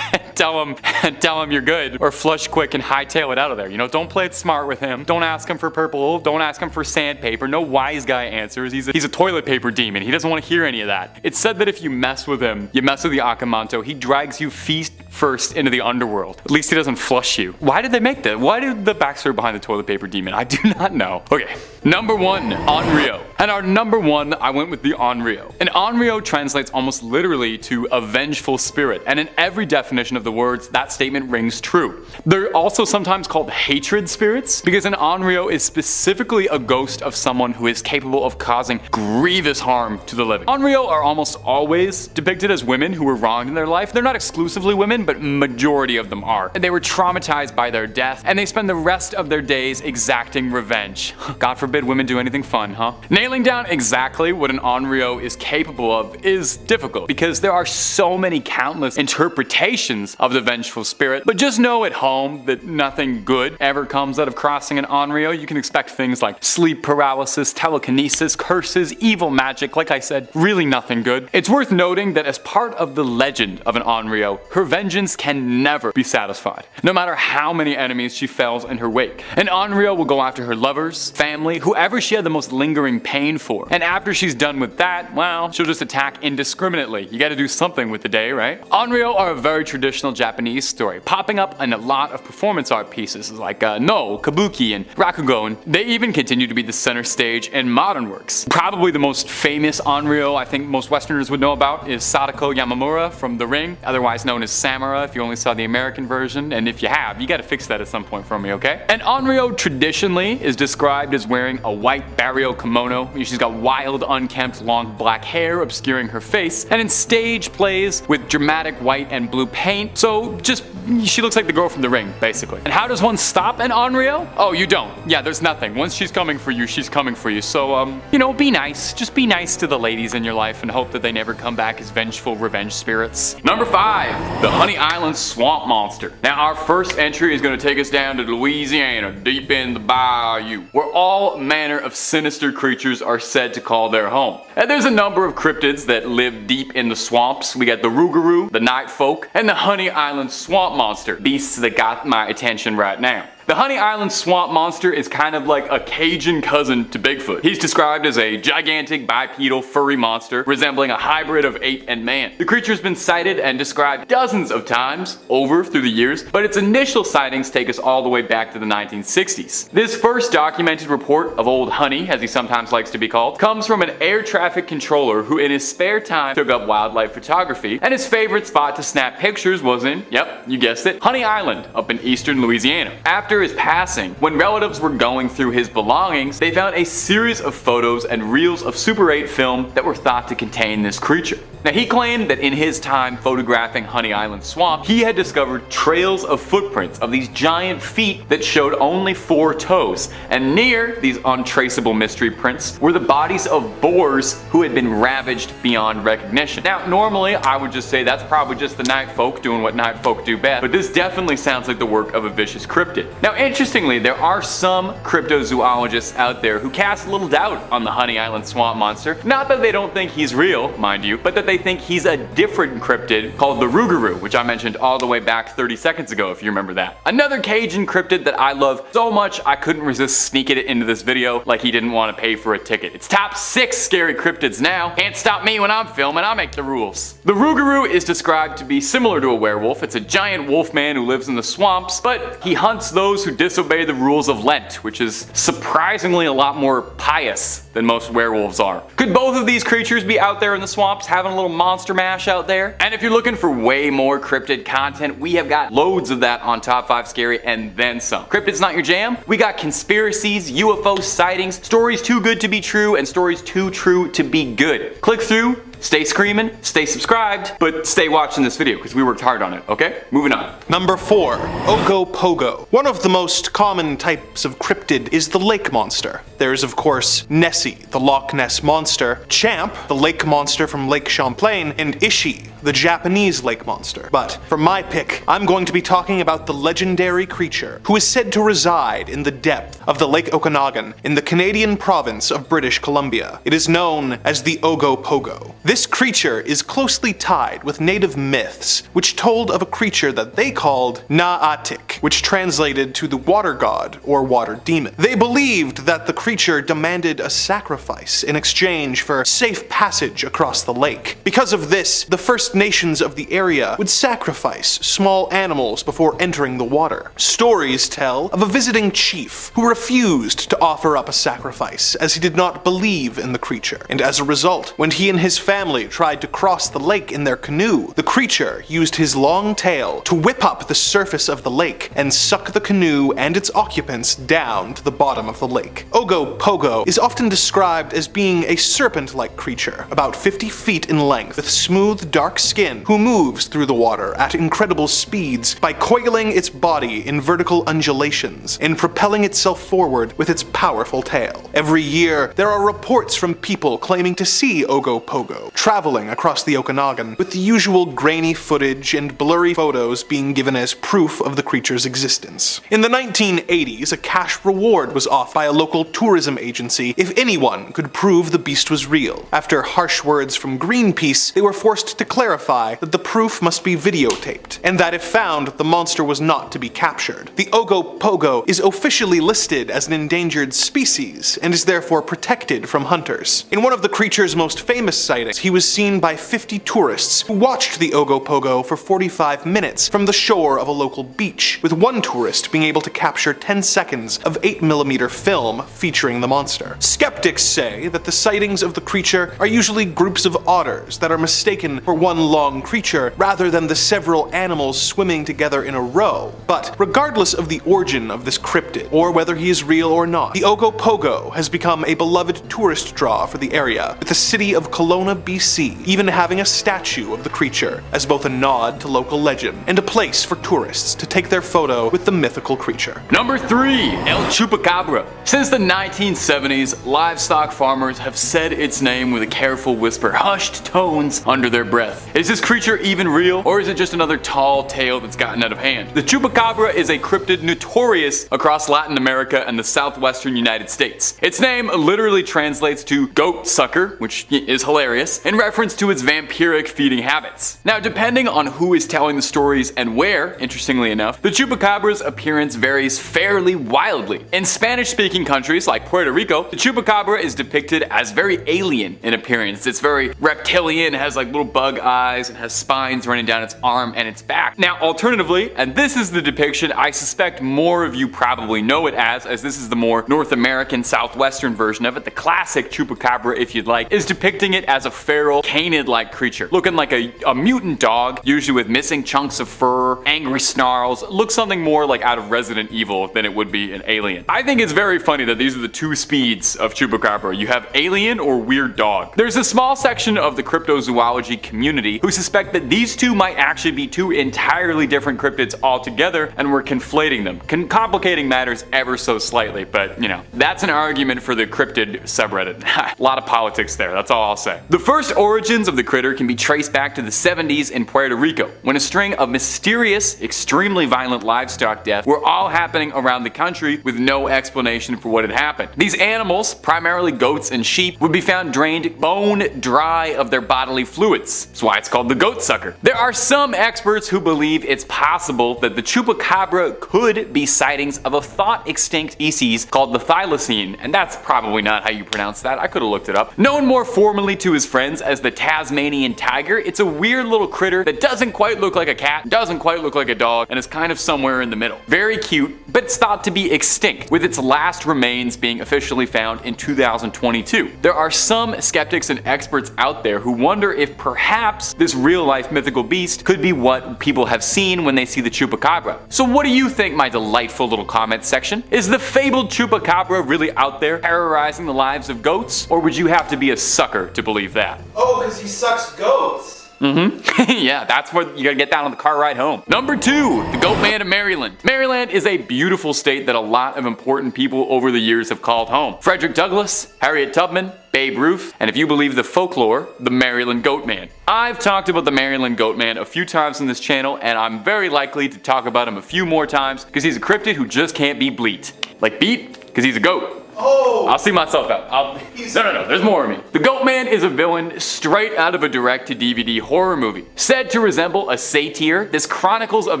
tell him you're good, or flush quick and hightail it out of there. You know, don't play it smart with him. Don't ask him for purple. Don't ask him for sandpaper. No wise guy answers. He's a toilet paper demon. He doesn't want to hear any of that. It's said that if you mess with him, you mess with the Akamanto, he drags you feet first into the underworld. At least he doesn't flush you. Why did they make that? Why did the backstory behind the toilet paper demon? I do not know. Okay, number 1, Onryo. And our number 1, I went with the Onryo. And Onryo translates almost literally to a vengeful spirit, and in every definition of the words, that statement rings true. They're also sometimes called hatred spirits, because an Onryo is specifically a ghost of someone who is capable of causing grievous harm to the living. Onryo are almost always depicted as women who were wronged in their life. They're not exclusively women, but majority of them are. They were traumatized by their death, and they spend the rest of their days exacting revenge. God forbid women do anything fun, huh? Nailing down exactly what an Onryo is capable of is difficult, because there are so many countless interpretations of the vengeful spirit, but just know at home that nothing good ever comes out of crossing an Onryo. You can expect things like sleep paralysis, telekinesis, curses, evil magic, like I said, really nothing good. It's worth noting that as part of the legend of an Onryo, her vengeance can never be satisfied, no matter how many enemies she fells in her wake. An Onryo will go after her lovers, family, whoever she had the most lingering pain paying for. And after she's done with that, well, she'll just attack indiscriminately. You gotta do something with the day, right? Onryo are a very traditional Japanese story, popping up in a lot of performance art pieces like No, Kabuki, and Rakugo, and they even continue to be the center stage in modern works. Probably the most famous Onryo I think most Westerners would know about is Sadako Yamamura from The Ring, otherwise known as Samura if you only saw the American version, and if you have, you gotta fix that at some point for me, okay? And Onryo traditionally is described as wearing a white barrio kimono. She's got wild, unkempt, long black hair obscuring her face, and in stage plays with dramatic white and blue paint, so just, she looks like the girl from The Ring, basically. And how does one stop an Onryo? Oh, you don't. Yeah, there's nothing. Once she's coming for you, she's coming for you. So, you know, be nice. Just be nice to the ladies in your life and hope that they never come back as vengeful revenge spirits. Number 5, the Honey Island Swamp Monster. Now, our first entry is going to take us down to Louisiana, deep in the bayou, where all manner of sinister creatures are said to call their home. And there's a number of cryptids that live deep in the swamps. We got the Rougarou, the Night Folk, and the Honey Island Swamp Monster, beasts that got my attention right now. The Honey Island Swamp Monster is kind of like a Cajun cousin to Bigfoot. He's described as a gigantic bipedal furry monster resembling a hybrid of ape and man. The creature's been sighted and described dozens of times over through the years, but its initial sightings take us all the way back to the 1960s. This first documented report of Old Honey, as he sometimes likes to be called, comes from an air traffic controller who in his spare time took up wildlife photography, and his favorite spot to snap pictures was in, yep, you guessed it, Honey Island up in eastern Louisiana. After his passing, when relatives were going through his belongings, they found a series of photos and reels of Super 8 film that were thought to contain this creature. Now, he claimed that in his time photographing Honey Island Swamp, he had discovered trails of footprints of these giant feet that showed only 4 toes, and near these untraceable mystery prints were the bodies of boars who had been ravaged beyond recognition. Now, normally I would just say that's probably just the Night Folk doing what Night Folk do best, but this definitely sounds like the work of a vicious cryptid. Now, interestingly, there are some cryptozoologists out there who cast a little doubt on the Honey Island Swamp Monster. Not that they don't think he's real, mind you, but that they think he's a different cryptid called the Rougarou, which I mentioned all the way back 30 seconds ago if you remember that. Another Cajun cryptid that I love so much I couldn't resist sneaking it into this video like he didn't want to pay for a ticket. It's top 6 scary cryptids now. Can't stop me when I'm filming, I make the rules. The Rougarou is described to be similar to a werewolf. It's a giant wolf man who lives in the swamps, but he hunts those who disobey the rules of Lent, which is surprisingly a lot more pious than most werewolves are. Could both of these creatures be out there in the swamps having a little monster mash out there? And if you're looking for way more cryptid content, we have got loads of that on Top 5 Scary and then some. Cryptid's not your jam? We got conspiracies, UFO sightings, stories too good to be true, and stories too true to be good. Click through, stay screaming, stay subscribed, but stay watching this video because we worked hard on it, okay? Moving on. Number 4. Ogopogo. One of the most common types of cryptid is the lake monster. There's of course Nessie, the Loch Ness monster, Champ, the lake monster from Lake Champlain, and Ishi, the Japanese lake monster. But for my pick, I'm going to be talking about the legendary creature who is said to reside in the depth of the Lake Okanagan in the Canadian province of British Columbia. It is known as the Ogopogo. This creature is closely tied with native myths, which told of a creature that they called Na'atik, which translated to the water god or water demon. They believed that the creature demanded a sacrifice in exchange for safe passage across the lake. Because of this, the First Nations of the area would sacrifice small animals before entering the water. Stories tell of a visiting chief who refused to offer up a sacrifice as he did not believe in the creature, and as a result, when he and his family tried to cross the lake in their canoe, the creature used his long tail to whip up the surface of the lake and suck the canoe and its occupants down to the bottom of the lake. Ogopogo is often described as being a serpent-like creature, about 50 feet in length, with smooth, dark skin, who moves through the water at incredible speeds by coiling its body in vertical undulations and propelling itself forward with its powerful tail. Every year, there are reports from people claiming to see Ogopogo traveling across the Okanagan, with the usual grainy footage and blurry photos being given as proof of the creature's existence. In the 1980s, a cash reward was offered by a local tourism agency if anyone could prove the beast was real. After harsh words from Greenpeace, they were forced to clarify clarify that the proof must be videotaped, and that if found, the monster was not to be captured. The Ogopogo is officially listed as an endangered species, and is therefore protected from hunters. In one of the creature's most famous sightings, he was seen by 50 tourists who watched the Ogopogo for 45 minutes from the shore of a local beach, with one tourist being able to capture 10 seconds of 8mm film featuring the monster. Skeptics say that the sightings of the creature are usually groups of otters that are mistaken for one long creature rather than the several animals swimming together in a row. But regardless of the origin of this cryptid, or whether he is real or not, the Ogopogo has become a beloved tourist draw for the area, with the city of Kelowna, BC even having a statue of the creature as both a nod to local legend and a place for tourists to take their photo with the mythical creature. Number 3. El Chupacabra. Since the 1970s, livestock farmers have said its name with a careful whisper, hushed tones under their breath. Is this creature even real, or is it just another tall tale that's gotten out of hand? The Chupacabra is a cryptid notorious across Latin America and the southwestern United States. Its name literally translates to goat sucker, which is hilarious, in reference to its vampiric feeding habits. Now, depending on who is telling the stories and where, interestingly enough, the Chupacabra's appearance varies fairly wildly. In Spanish-speaking countries like Puerto Rico, the Chupacabra is depicted as very alien in appearance. It's very reptilian, it has like little bug eyes, and has spines running down its arm and its back. Now, alternatively, and this is the depiction I suspect more of you probably know it as this is the more North American southwestern version of it, the classic Chupacabra, if you'd like, is depicting it as a feral, canid-like creature, looking like a mutant dog, usually with missing chunks of fur, angry snarls, looks something more like out of Resident Evil than it would be an alien. I think it's very funny that these are the two speeds of Chupacabra. You have alien or weird dog. There's a small section of the cryptozoology community who suspect that these two might actually be two entirely different cryptids altogether, and we're conflating them, complicating matters ever so slightly, but you know, that's an argument for the cryptid subreddit. A lot of politics there, that's all I'll say. The first origins of the critter can be traced back to the 70s in Puerto Rico, when a string of mysterious, extremely violent livestock deaths were all happening around the country with no explanation for what had happened. These animals, primarily goats and sheep, would be found drained bone dry of their bodily fluids. That's why it's called the goat sucker. There are some experts who believe it's possible that the Chupacabra could be sightings of a thought extinct species called the thylacine, and that's probably not how you pronounce that. I could have looked it up. Known more formally to his friends as the Tasmanian tiger, it's a weird little critter that doesn't quite look like a cat, doesn't quite look like a dog, and is kind of somewhere in the middle. Very cute, but it's thought to be extinct, with its last remains being officially found in 2022. There are some skeptics and experts out there who wonder if perhaps this real-life mythical beast could be what people have seen when they see the Chupacabra. So what do you think, my delightful little comment section? Is the fabled Chupacabra really out there terrorizing the lives of goats, or would you have to be a sucker to believe that? Oh, because he sucks goats. Yeah, that's what you gotta get down on the car ride home. Number 2, the Goat Man of Maryland. Maryland is a beautiful state that a lot of important people over the years have called home. Frederick Douglass, Harriet Tubman, Babe Ruth, and if you believe the folklore, the Maryland Goat Man. I've talked about the Maryland Goat Man a few times on this channel, and I'm very likely to talk about him a few more times because he's a cryptid who just can't be bleat. Like beat, because he's a goat. Oh! I'll see myself out. No, there's more of me. The Goat Man is a villain straight out of a direct-to-DVD horror movie. Said to resemble a satyr, this Chronicles of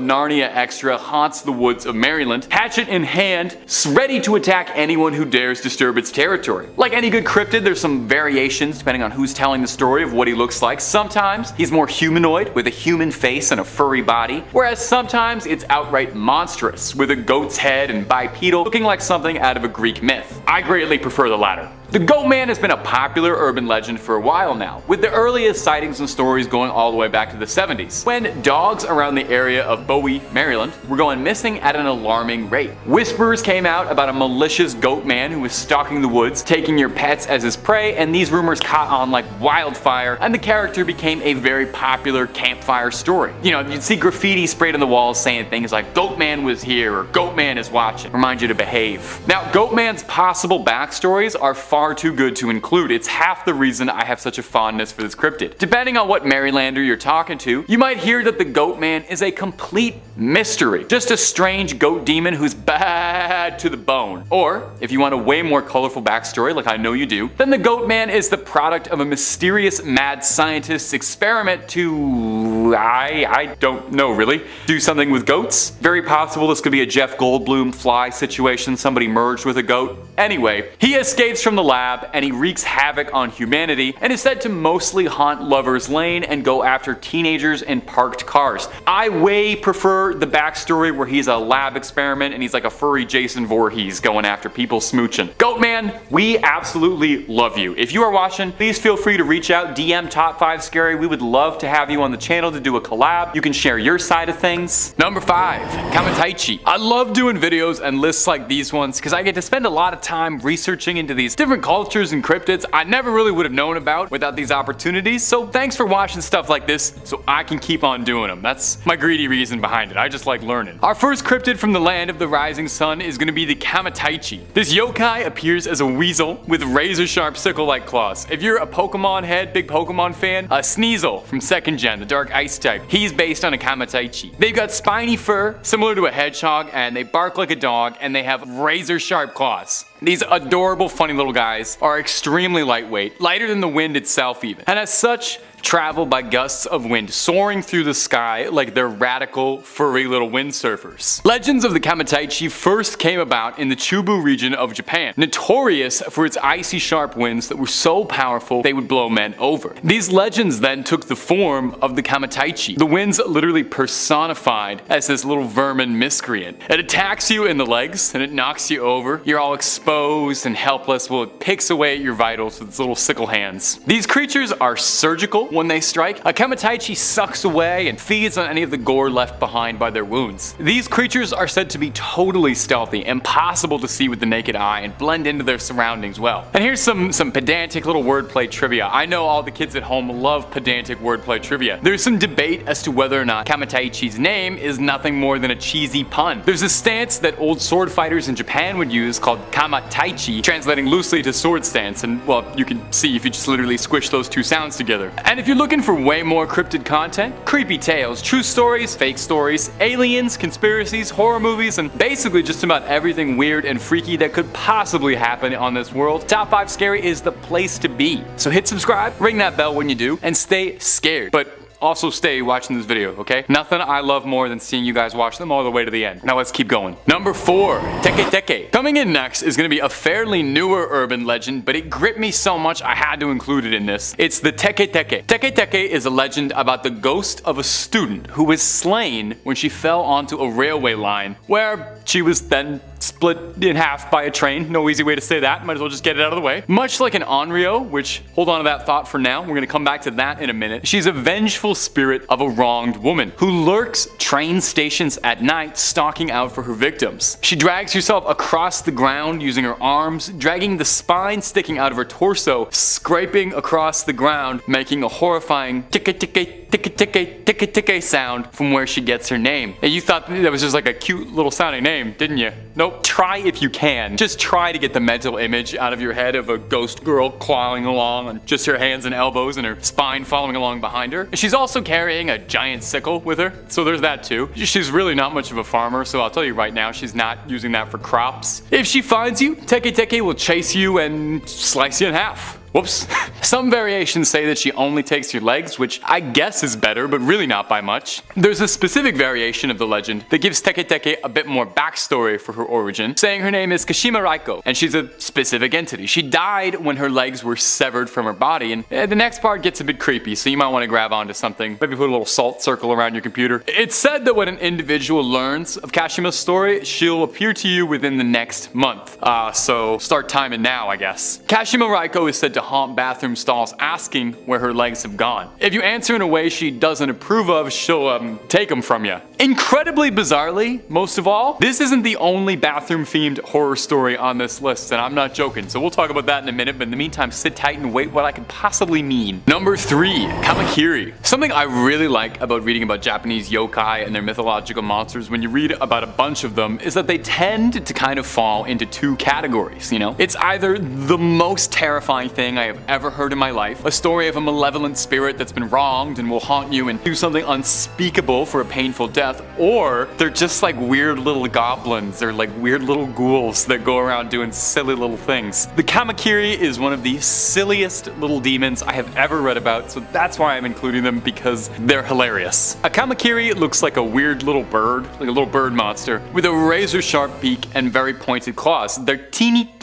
Narnia extra haunts the woods of Maryland, hatchet in hand, ready to attack anyone who dares disturb its territory. Like any good cryptid, there's some variations depending on who's telling the story of what he looks like. Sometimes he's more humanoid, with a human face and a furry body, whereas sometimes it's outright monstrous, with a goat's head and bipedal, looking like something out of a Greek myth. I greatly prefer the latter. The Goat Man has been a popular urban legend for a while now, with the earliest sightings and stories going all the way back to the 70s, when dogs around the area of Bowie, Maryland, were going missing at an alarming rate. Whispers came out about a malicious goat man who was stalking the woods, taking your pets as his prey, and these rumors caught on like wildfire, and the character became a very popular campfire story. You know, you'd see graffiti sprayed on the walls saying things like, Goat Man was here, or Goat Man is watching, remind you to behave. Now, Goat Man's possible backstories are far far too good to include. It's half the reason I have such a fondness for this cryptid. Depending on what Marylander you're talking to, you might hear that the Goat Man is a complete mystery. Just a strange goat demon who's bad to the bone. Or, if you want a way more colorful backstory, like I know you do, then the Goat Man is the product of a mysterious mad scientist's experiment to, I don't know really, do something with goats. Very possible this could be a Jeff Goldblum fly situation, somebody merged with a goat. Anyway, he escapes from the lab and he wreaks havoc on humanity and is said to mostly haunt Lover's Lane and go after teenagers in parked cars. I way prefer the backstory where he's a lab experiment and he's like a furry Jason Voorhees going after people smooching. Goat Man, we absolutely love you. If you are watching, please feel free to reach out, DM Top 5 Scary. We would love to have you on the channel to do a collab. You can share your side of things. Number 5, Kamataichi. I love doing videos and lists like these ones because I get to spend a lot of time researching into these different cultures and cryptids I never really would have known about without these opportunities. So thanks for watching stuff like this so I can keep on doing them. That's my greedy reason behind it. I just like learning. Our first cryptid from the land of the rising sun is going to be the Kamataichi. This yokai appears as a weasel with razor sharp sickle-like claws. If you're a Pokemon head, big Pokemon fan, Sneasel from 2nd Gen, the dark ice type, he's based on a Kamataichi. They've got spiny fur similar to a hedgehog and they bark like a dog and they have razor sharp claws. These adorable funny little guys are extremely lightweight, lighter than the wind itself even, and as such travel by gusts of wind soaring through the sky like they're radical, furry little windsurfers. Legends of the Kamataichi first came about in the Chubu region of Japan, notorious for its icy sharp winds that were so powerful they would blow men over. These legends then took the form of the Kamataichi, the winds literally personified as this little vermin miscreant. It attacks you in the legs and it knocks you over. You're all exposed and helpless while it picks away at your vitals with its little sickle hands. These creatures are surgical when they strike. A Kamataichi sucks away and feeds on any of the gore left behind by their wounds. These creatures are said to be totally stealthy, impossible to see with the naked eye, and blend into their surroundings well. And here's some pedantic little wordplay trivia. I know all the kids at home love pedantic wordplay trivia. There's some debate as to whether or not Kamataichi's name is nothing more than a cheesy pun. There's a stance that old sword fighters in Japan would use called Kamataichi, translating loosely to sword stance, and well, you can see if you just literally squish those two sounds together. And if you're looking for way more cryptid content, creepy tales, true stories, fake stories, aliens, conspiracies, horror movies, and basically just about everything weird and freaky that could possibly happen on this world, Top 5 Scary is the place to be. So hit subscribe, ring that bell when you do, and stay scared. But also stay watching this video, okay? Nothing I love more than seeing you guys watch them all the way to the end. Now let's keep going. Number 4, Teke Teke. Coming in next is gonna be a fairly newer urban legend, but it gripped me so much I had to include it in this. It's the Teke Teke. Teke Teke is a legend about the ghost of a student who was slain when she fell onto a railway line, where she was then split in half by a train. No easy way to say that, might as well just get it out of the way. Much like an Onryo, which, hold on to that thought for now, we're gonna come back to that in a minute. She's a vengeful spirit of a wronged woman who lurks train stations at night stalking out for her victims. She drags herself across the ground using her arms, dragging the spine sticking out of her torso, scraping across the ground, making a horrifying ticka ticka ticka ticka ticka ticka sound from where she gets her name. And you thought that was just like a cute little sounding name, didn't you? Nope. Try if you can. Just try to get the mental image out of your head of a ghost girl clawing along on just her hands and elbows and her spine following along behind her. And she's also carrying a giant sickle with her, so there's that too. She's really not much of a farmer, so I'll tell you right now, she's not using that for crops. If she finds you, Teke Teke will chase you and slice you in half. Whoops. Some variations say that she only takes your legs, which I guess is better, but really not by much. There's a specific variation of the legend that gives Teke Teke a bit more backstory for her origin, saying her name is Kashima Raiko, and she's a specific entity. She died when her legs were severed from her body, and the next part gets a bit creepy, so you might want to grab onto something, maybe put a little salt circle around your computer. It's said that when an individual learns of Kashima's story, she'll appear to you within the next month. So start timing now, I guess. Kashima Raiko is said to to haunt bathroom stalls asking where her legs have gone. If you answer in a way she doesn't approve of, she'll take them from you. Incredibly bizarrely, most of all, this isn't the only bathroom-themed horror story on this list, and I'm not joking, so we'll talk about that in a minute, but in the meantime, sit tight and wait what I could possibly mean. Number 3, Kamakiri. Something I really like about reading about Japanese yokai and their mythological monsters when you read about a bunch of them is that they tend to kind of fall into 2 categories, you know? It's either the most terrifying thing I have ever heard in my life, a story of a malevolent spirit that's been wronged and will haunt you and do something unspeakable for a painful death, or they're just like weird little goblins or like weird little ghouls that go around doing silly little things. The Kamakiri is one of the silliest little demons I have ever read about, so that's why I'm including them, because they're hilarious. A Kamakiri looks like a weird little bird, like a little bird monster, with a razor sharp beak and very pointed claws. They're teeny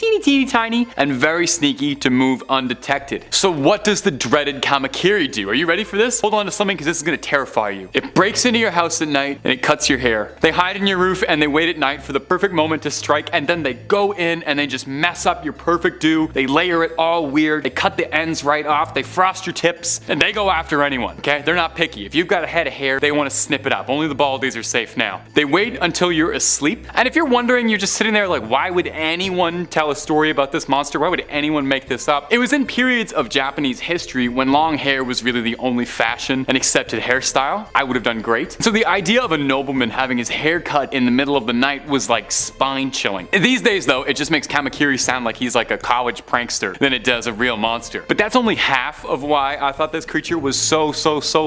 tiny and very sneaky to move undetected. So what does the dreaded Kamakiri do? Are you ready for this? Hold on to something because this is going to terrify you. It breaks into your house at night and it cuts your hair. They hide in your roof and they wait at night for the perfect moment to strike, and then they go in and they just mess up your perfect do. They layer it all weird. They cut the ends right off. They frost your tips and they go after anyone, okay? They're not picky. If you've got a head of hair, they want to snip it up. Only the baldies are safe now. They wait until you're asleep. And if you're wondering, you're just sitting there like, why would anyone tell a story about this monster? Why would anyone make this up? It was in periods of Japanese history when long hair was really the only fashion and accepted hairstyle. I would have done great. So the idea of a nobleman having his hair cut in the middle of the night was like spine chilling. These days though, it just makes Kamakiri sound like he's like a college prankster than it does a real monster. But that's only half of why I thought this creature was so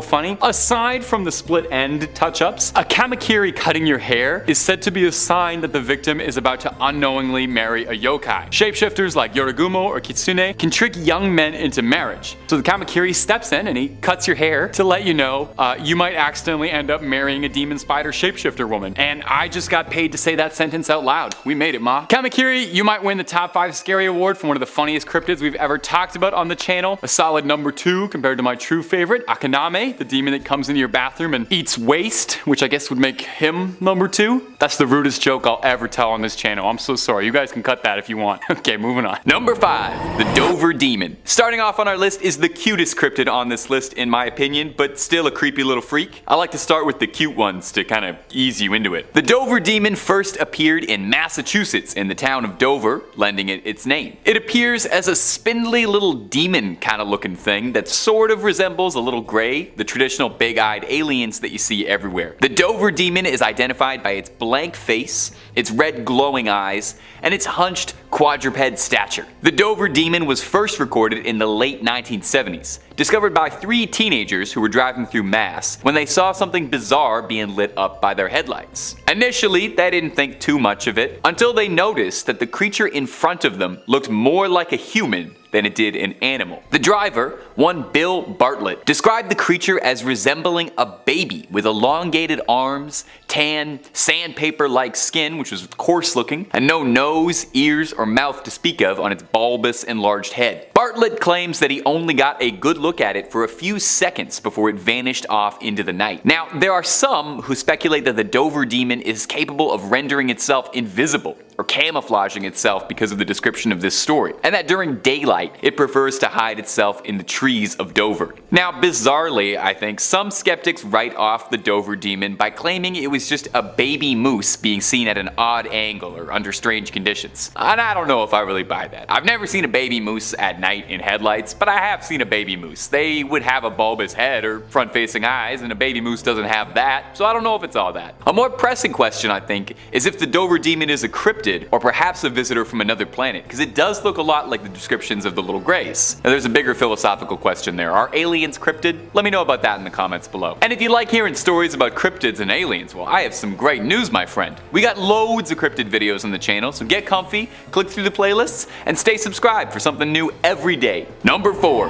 funny. Aside from the split end touch-ups, a Kamakiri cutting your hair is said to be a sign that the victim is about to unknowingly marry a yokai. Shapeshifters like Yorigumo or Kitsune can trick young men into marriage. So the Kamakiri steps in and he cuts your hair to let you know you might accidentally end up marrying a demon spider shapeshifter woman. And I just got paid to say that sentence out loud. We made it, ma. Kamakiri, you might win the top 5 scary award for one of the funniest cryptids we've ever talked about on the channel. A solid number 2 compared to my true favorite, Akaname, the demon that comes into your bathroom and eats waste, which I guess would make him number 2. That's the rudest joke I'll ever tell on this channel. I'm so sorry. You guys can cut that if you want. Okay, moving on. Number 5, the Dover Demon. Starting off on our list is the cutest cryptid on this list in my opinion, but still a creepy little freak. I like to start with the cute ones to kind of ease you into it. The Dover Demon first appeared in Massachusetts in the town of Dover, lending it its name. It appears as a spindly little demon kind of looking thing that sort of resembles a little gray, the traditional big-eyed aliens that you see everywhere. The Dover Demon is identified by its blank face, its red glowing eyes, and its hunched quadruped stature. The Dover Demon was first recorded in the late 1970s, discovered by 3 teenagers who were driving through Mass when they saw something bizarre being lit up by their headlights. Initially, they didn't think too much of it until they noticed that the creature in front of them looked more like a human than it did an animal. The driver, one Bill Bartlett, described the creature as resembling a baby with elongated arms, tan, sandpaper-like skin, which was coarse looking, and no nose, ears, or mouth to speak of on its bulbous, enlarged head. Bartlett claims that he only got a good look at it for a few seconds before it vanished off into the night. Now, there are some who speculate that the Dover Demon is capable of rendering itself invisible or camouflaging itself because of the description of this story, and that during daylight it prefers to hide itself in the trees of Dover. Now, bizarrely, I think some skeptics write off the Dover Demon by claiming it was just a baby moose being seen at an odd angle or under strange conditions. And I don't know if I really buy that. I've never seen a baby moose at night in headlights, but I have seen a baby moose. They would have a bulbous head or front-facing eyes, and a baby moose doesn't have that, so I don't know if it's all that. A more pressing question, I think, is if the Dover Demon is a cryptid or perhaps a visitor from another planet, because it does look a lot like the descriptions of the little grays. Now, there's a bigger philosophical question there. Are aliens cryptid? Let me know about that in the comments below. And if you like hearing stories about cryptids and aliens, well, I have some great news, my friend. We got loads of cryptid videos on the channel, so get comfy, click through the playlists, and stay subscribed for something new every day. Number 4,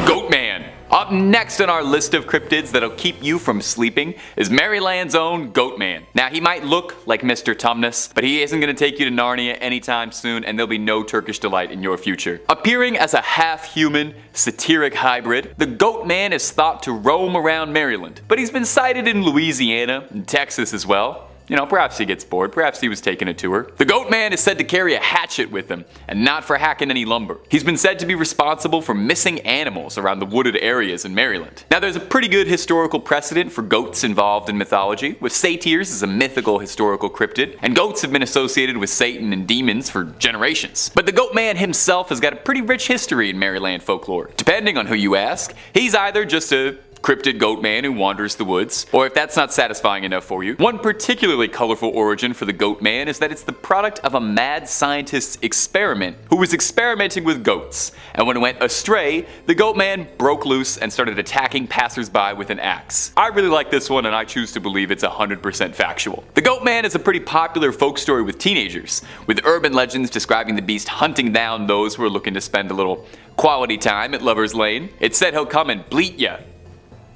Goatman. Up next on our list of cryptids that'll keep you from sleeping is Maryland's own Goatman. Now, he might look like Mr. Tumnus, but he isn't going to take you to Narnia anytime soon, and there'll be no Turkish delight in your future. Appearing as a half-human, satiric hybrid, the Goatman is thought to roam around Maryland, but he's been sighted in Louisiana and Texas as well. Perhaps he gets bored, perhaps he was taking a tour. The Goat Man is said to carry a hatchet with him, and not for hacking any lumber. He's been said to be responsible for missing animals around the wooded areas in Maryland. Now there's a pretty good historical precedent for goats involved in mythology, with satyrs as a mythical historical cryptid, and goats have been associated with Satan and demons for generations. But the Goat Man himself has got a pretty rich history in Maryland folklore. Depending on who you ask, he's either just a cryptid goat man who wanders the woods, or if that's not satisfying enough for you, one particularly colorful origin for the Goat Man is that it's the product of a mad scientist's experiment who was experimenting with goats, and when it went astray, the Goat Man broke loose and started attacking passersby with an axe. I really like this one, and I choose to believe it's 100% factual. The Goat Man is a pretty popular folk story with teenagers, with urban legends describing the beast hunting down those who are looking to spend a little quality time at Lover's Lane. It's said he'll come and bleat ya.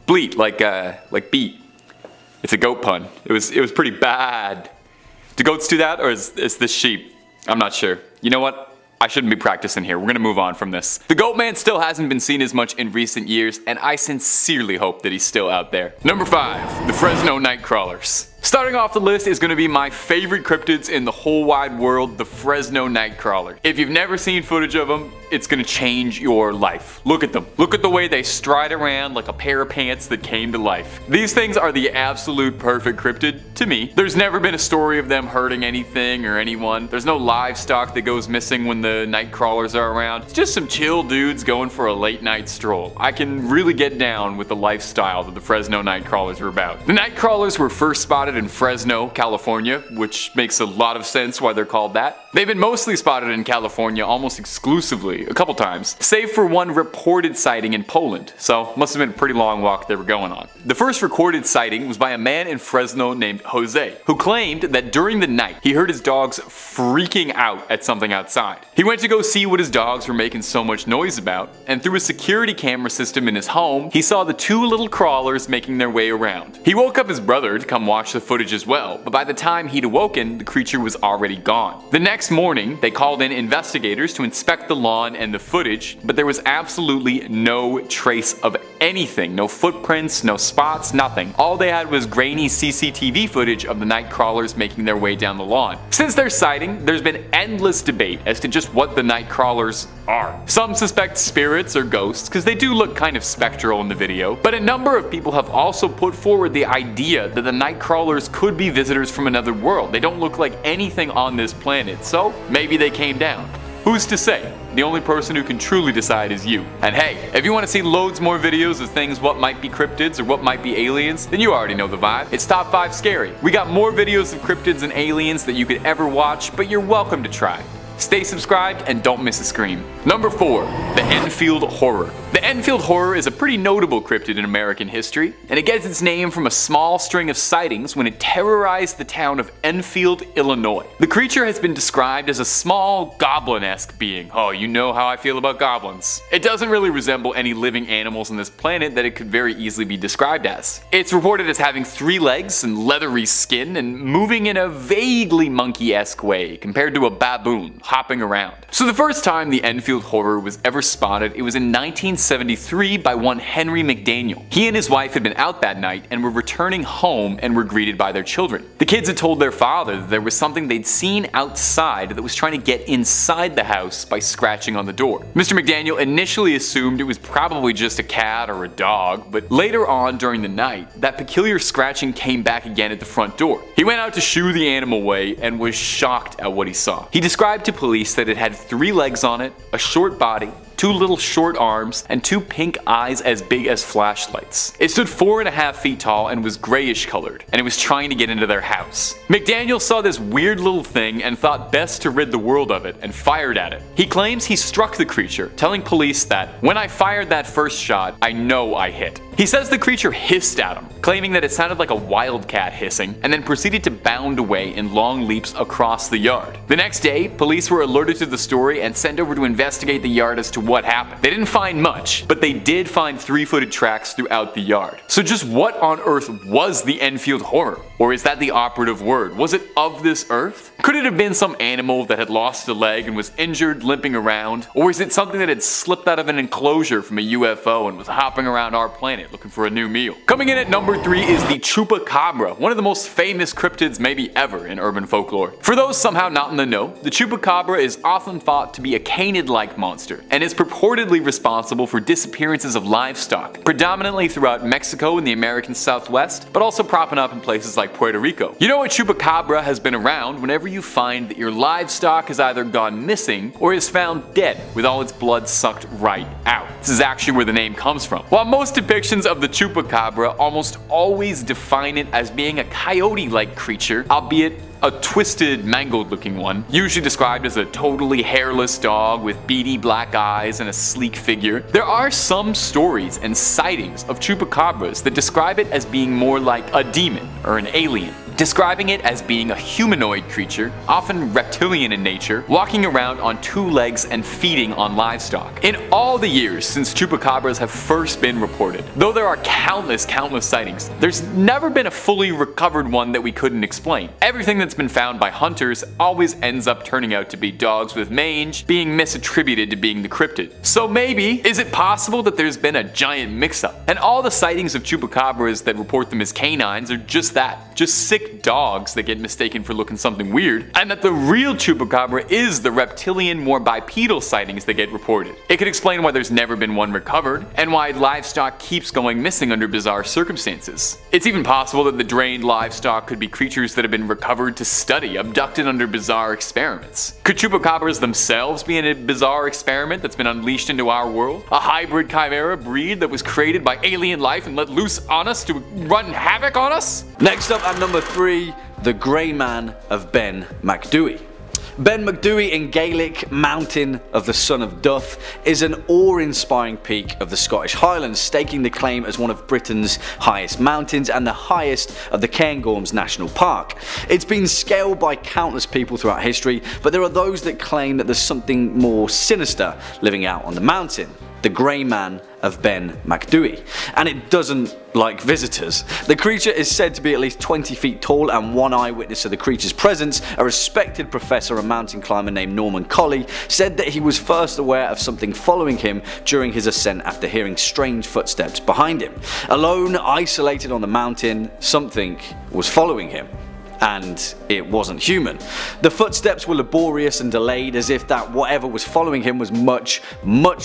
Bleat, like beat. It's a goat pun. It was pretty bad. Do goats do that, or is this sheep? I'm not sure. You know what? I shouldn't be practicing here. We're gonna move on from this. The Goat Man still hasn't been seen as much in recent years, and I sincerely hope that he's still out there. Number 5, the Fresno Nightcrawlers. Starting off the list is going to be my favorite cryptids in the whole wide world, the Fresno Nightcrawler. If you've never seen footage of them, it's going to change your life. Look at them. Look at the way they stride around like a pair of pants that came to life. These things are the absolute perfect cryptid to me. There's never been a story of them hurting anything or anyone. There's no livestock that goes missing when the Nightcrawlers are around. It's just some chill dudes going for a late night stroll. I can really get down with the lifestyle that the Fresno Nightcrawlers are about. The Nightcrawlers were first spotted in Fresno, California, which makes a lot of sense why they're called that. They've been mostly spotted in California almost exclusively, a couple times, save for one reported sighting in Poland, so must have been a pretty long walk they were going on. The first recorded sighting was by a man in Fresno named Jose, who claimed that during the night he heard his dogs freaking out at something outside. He went to go see what his dogs were making so much noise about, and through a security camera system in his home, he saw the two little crawlers making their way around. He woke up his brother to come watch the footage as well, but by the time he'd awoken, the creature was already gone. The next morning, they called in investigators to inspect the lawn and the footage, but there was absolutely no trace of anything. No footprints, no spots, nothing. All they had was grainy CCTV footage of the Nightcrawlers making their way down the lawn. Since their sighting, there's been endless debate as to just what the Nightcrawlers are. Some suspect spirits or ghosts, because they do look kind of spectral in the video, but a number of people have also put forward the idea that the Nightcrawlers could be visitors from another world. They don't look like anything on this planet, so maybe they came down. Who's to say? The only person who can truly decide is you. And hey, if you want to see loads more videos of things what might be cryptids or what might be aliens, then you already know the vibe. It's Top 5 Scary. We got more videos of cryptids and aliens that you could ever watch, but you're welcome to try. Stay subscribed and don't miss a scream. Number 4, the Enfield Horror. The Enfield Horror is a pretty notable cryptid in American history, and it gets its name from a small string of sightings when it terrorized the town of Enfield, Illinois. The creature has been described as a small goblin-esque being. Oh, you know how I feel about goblins. It doesn't really resemble any living animals on this planet that it could very easily be described as. It's reported as having 3 legs and leathery skin and moving in a vaguely monkey-esque way compared to a baboon hopping around. So the first time the Enfield Horror was ever spotted, it was in 1973 by one Henry McDaniel. He and his wife had been out that night and were returning home and were greeted by their children. The kids had told their father that there was something they'd seen outside that was trying to get inside the house by scratching on the door. Mr. McDaniel initially assumed it was probably just a cat or a dog, but later on during the night, that peculiar scratching came back again at the front door. He went out to shoo the animal away and was shocked at what he saw. He described to police that it had 3 legs on it, a short body, 2 little short arms, and 2 pink eyes as big as flashlights. It stood 4.5 feet tall and was grayish colored, and it was trying to get into their house. McDaniel saw this weird little thing and thought best to rid the world of it and fired at it. He claims he struck the creature, telling police that, "When I fired that first shot, I know I hit." He says the creature hissed at him, claiming that it sounded like a wildcat hissing, and then proceeded to bound away in long leaps across the yard. The next day, police were alerted to the story and sent over to investigate the yard as to what happened. They didn't find much, but they did find 3-footed tracks throughout the yard. So just what on earth was the Enfield horror? Or is that the operative word? Was it of this earth? Could it have been some animal that had lost a leg and was injured limping around? Or is it something that had slipped out of an enclosure from a UFO and was hopping around our planet looking for a new meal? Coming in at number 3 is the Chupacabra, one of the most famous cryptids maybe ever in urban folklore. For those somehow not in the know, the Chupacabra is often thought to be a canid-like monster and is purportedly responsible for disappearances of livestock, predominantly throughout Mexico and the American Southwest, but also propping up in places like Puerto Rico. You know, a Chupacabra has been around whenever you find that your livestock has either gone missing or is found dead with all its blood sucked right out. This is actually where the name comes from. While most depictions of the Chupacabra almost always define it as being a coyote-like creature, albeit a twisted, mangled looking one, usually described as a totally hairless dog with beady black eyes and a sleek figure, there are some stories and sightings of Chupacabras that describe it as being more like a demon or an alien, describing it as being a humanoid creature, often reptilian in nature, walking around on 2 legs and feeding on livestock. In all the years since Chupacabras have first been reported, though there are countless sightings, there's never been a fully recovered one that we couldn't explain. Everything that's been found by hunters always ends up turning out to be dogs with mange, being misattributed to being the cryptid. So maybe, is it possible that there's been a giant mix-up, and all the sightings of Chupacabras that report them as canines are just that, just sick dogs that get mistaken for looking something weird, and that the real Chupacabra is the reptilian, more bipedal sightings that get reported. It could explain why there's never been one recovered, and why livestock keeps going missing under bizarre circumstances. It's even possible that the drained livestock could be creatures that have been recovered to study, abducted under bizarre experiments. Could Chupacabras themselves be in a bizarre experiment that's been unleashed into our world? A hybrid chimera breed that was created by alien life and let loose on us to run havoc on us? Next up at number 3, the Grey Man of Ben Macdui. Ben Macdui in Gaelic, Mountain of the Son of Duff, is an awe-inspiring peak of the Scottish Highlands, staking the claim as one of Britain's highest mountains and the highest of the Cairngorms National Park. It's been scaled by countless people throughout history, but there are those that claim that there's something more sinister living out on the mountain. The Grey Man of Ben Macdui, and it doesn't like visitors. The creature is said to be at least 20 feet tall, and one eyewitness of the creature's presence, a respected professor and mountain climber named Norman Colley, said that he was first aware of something following him during his ascent after hearing strange footsteps behind him. Alone, isolated on the mountain, something was following him. And it wasn't human. The footsteps were laborious and delayed, as if that whatever was following him was much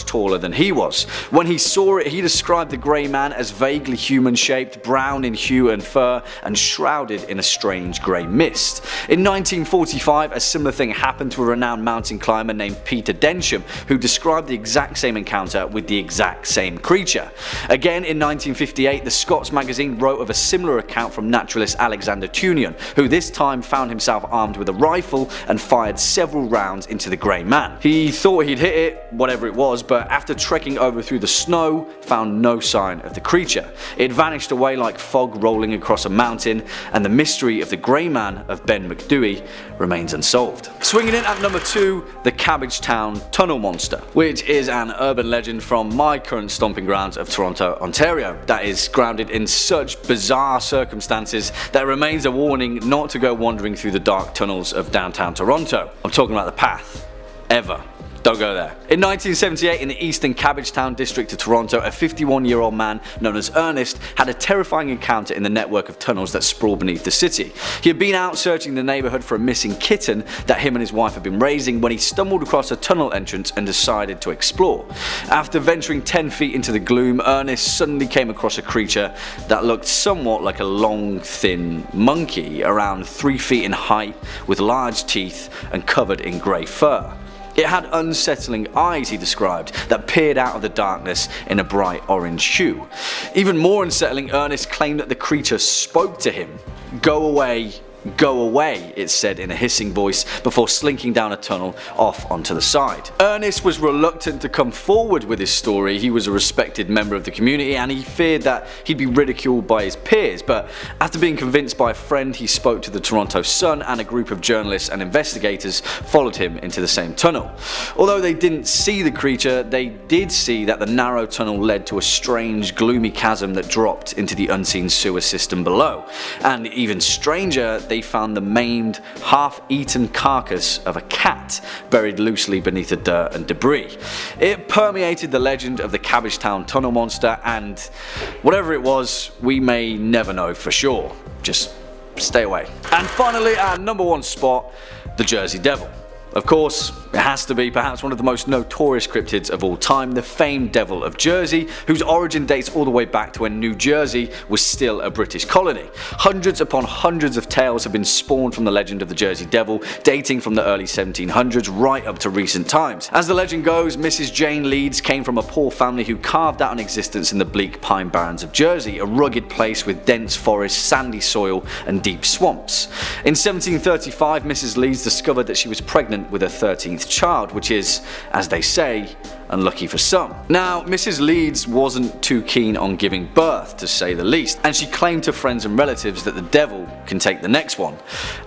taller than he was. When he saw it, he described the Grey Man as vaguely human-shaped, brown in hue and fur, and shrouded in a strange grey mist. In 1945, a similar thing happened to a renowned mountain climber named Peter Densham, who described the exact same encounter with the exact same creature. Again, in 1958, the Scots magazine wrote of a similar account from naturalist Alexander Tunion, who this time found himself armed with a rifle and fired several rounds into the Grey Man. He thought he'd hit it, whatever it was, but after trekking over through the snow, found no sign of the creature. It vanished away like fog rolling across a mountain, and the mystery of the Grey Man of Ben Macdui remains unsolved. Swinging in at number 2, the Cabbagetown Tunnel Monster, which is an urban legend from my current stomping grounds of Toronto, Ontario, that is grounded in such bizarre circumstances that it remains a warning not to go wandering through the dark tunnels of downtown Toronto. I'm talking about the path. Ever. Don't go there. In 1978, in the eastern Cabbagetown district of Toronto, a 51-year-old man known as Ernest had a terrifying encounter in the network of tunnels that sprawl beneath the city. He had been out searching the neighbourhood for a missing kitten that him and his wife had been raising when he stumbled across a tunnel entrance and decided to explore. After venturing 10 feet into the gloom, Ernest suddenly came across a creature that looked somewhat like a long, thin monkey, around 3 feet in height, with large teeth and covered in grey fur. It had unsettling eyes, he described, that peered out of the darkness in a bright orange hue. Even more unsettling, Ernest claimed that the creature spoke to him. "Go away, "Go away," it said in a hissing voice before slinking down a tunnel off onto the side. Ernest was reluctant to come forward with his story. He was a respected member of the community and he feared that he'd be ridiculed by his peers, but after being convinced by a friend, he spoke to the Toronto Sun, and a group of journalists and investigators followed him into the same tunnel. Although they didn't see the creature, they did see that the narrow tunnel led to a strange, gloomy chasm that dropped into the unseen sewer system below. And even stranger, they found the maimed, half-eaten carcass of a cat buried loosely beneath the dirt and debris. It permeated the legend of the Cabbagetown tunnel monster, and whatever it was, we may never know for sure. Just stay away. And finally, our number one spot, the Jersey Devil. Of course, it has to be perhaps one of the most notorious cryptids of all time, the famed Devil of Jersey, whose origin dates all the way back to when New Jersey was still a British colony. Hundreds upon hundreds of tales have been spawned from the legend of the Jersey Devil, dating from the early 1700s right up to recent times. As the legend goes, Mrs. Jane Leeds came from a poor family who carved out an existence in the bleak pine barrens of Jersey, a rugged place with dense forests, sandy soil and deep swamps. In 1735, Mrs. Leeds discovered that she was pregnant with her 13th child, which is, as they say, unlucky for some. Now, Mrs. Leeds wasn't too keen on giving birth, to say the least, and she claimed to friends and relatives that the devil can take the next one.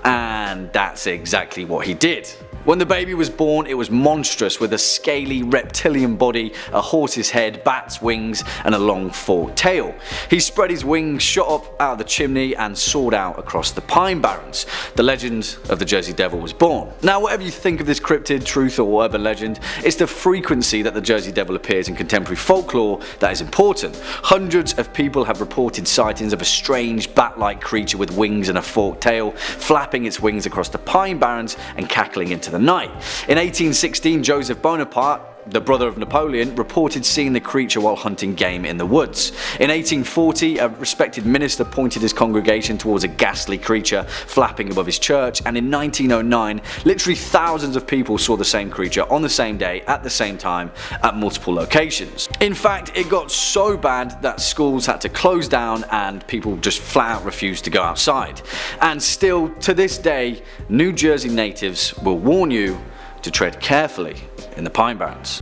And that's exactly what he did. When the baby was born, it was monstrous, with a scaly reptilian body, a horse's head, bat's wings and a long forked tail. He spread his wings, shot up out of the chimney and soared out across the pine barrens. The legend of the Jersey Devil was born. Now, whatever you think of this cryptid, truth or urban legend, it's the frequency that the Jersey Devil appears in contemporary folklore that is important. Hundreds of people have reported sightings of a strange bat-like creature with wings and a forked tail, flapping its wings across the pine barrens and cackling into the night. In 1816, Joseph Bonaparte, the brother of Napoleon, reported seeing the creature while hunting game in the woods. In 1840, a respected minister pointed his congregation towards a ghastly creature flapping above his church, and in 1909, literally thousands of people saw the same creature on the same day at the same time at multiple locations. In fact, it got so bad that schools had to close down and people just flat out refused to go outside. And still, to this day, New Jersey natives will warn you to tread carefully in the pine barrens.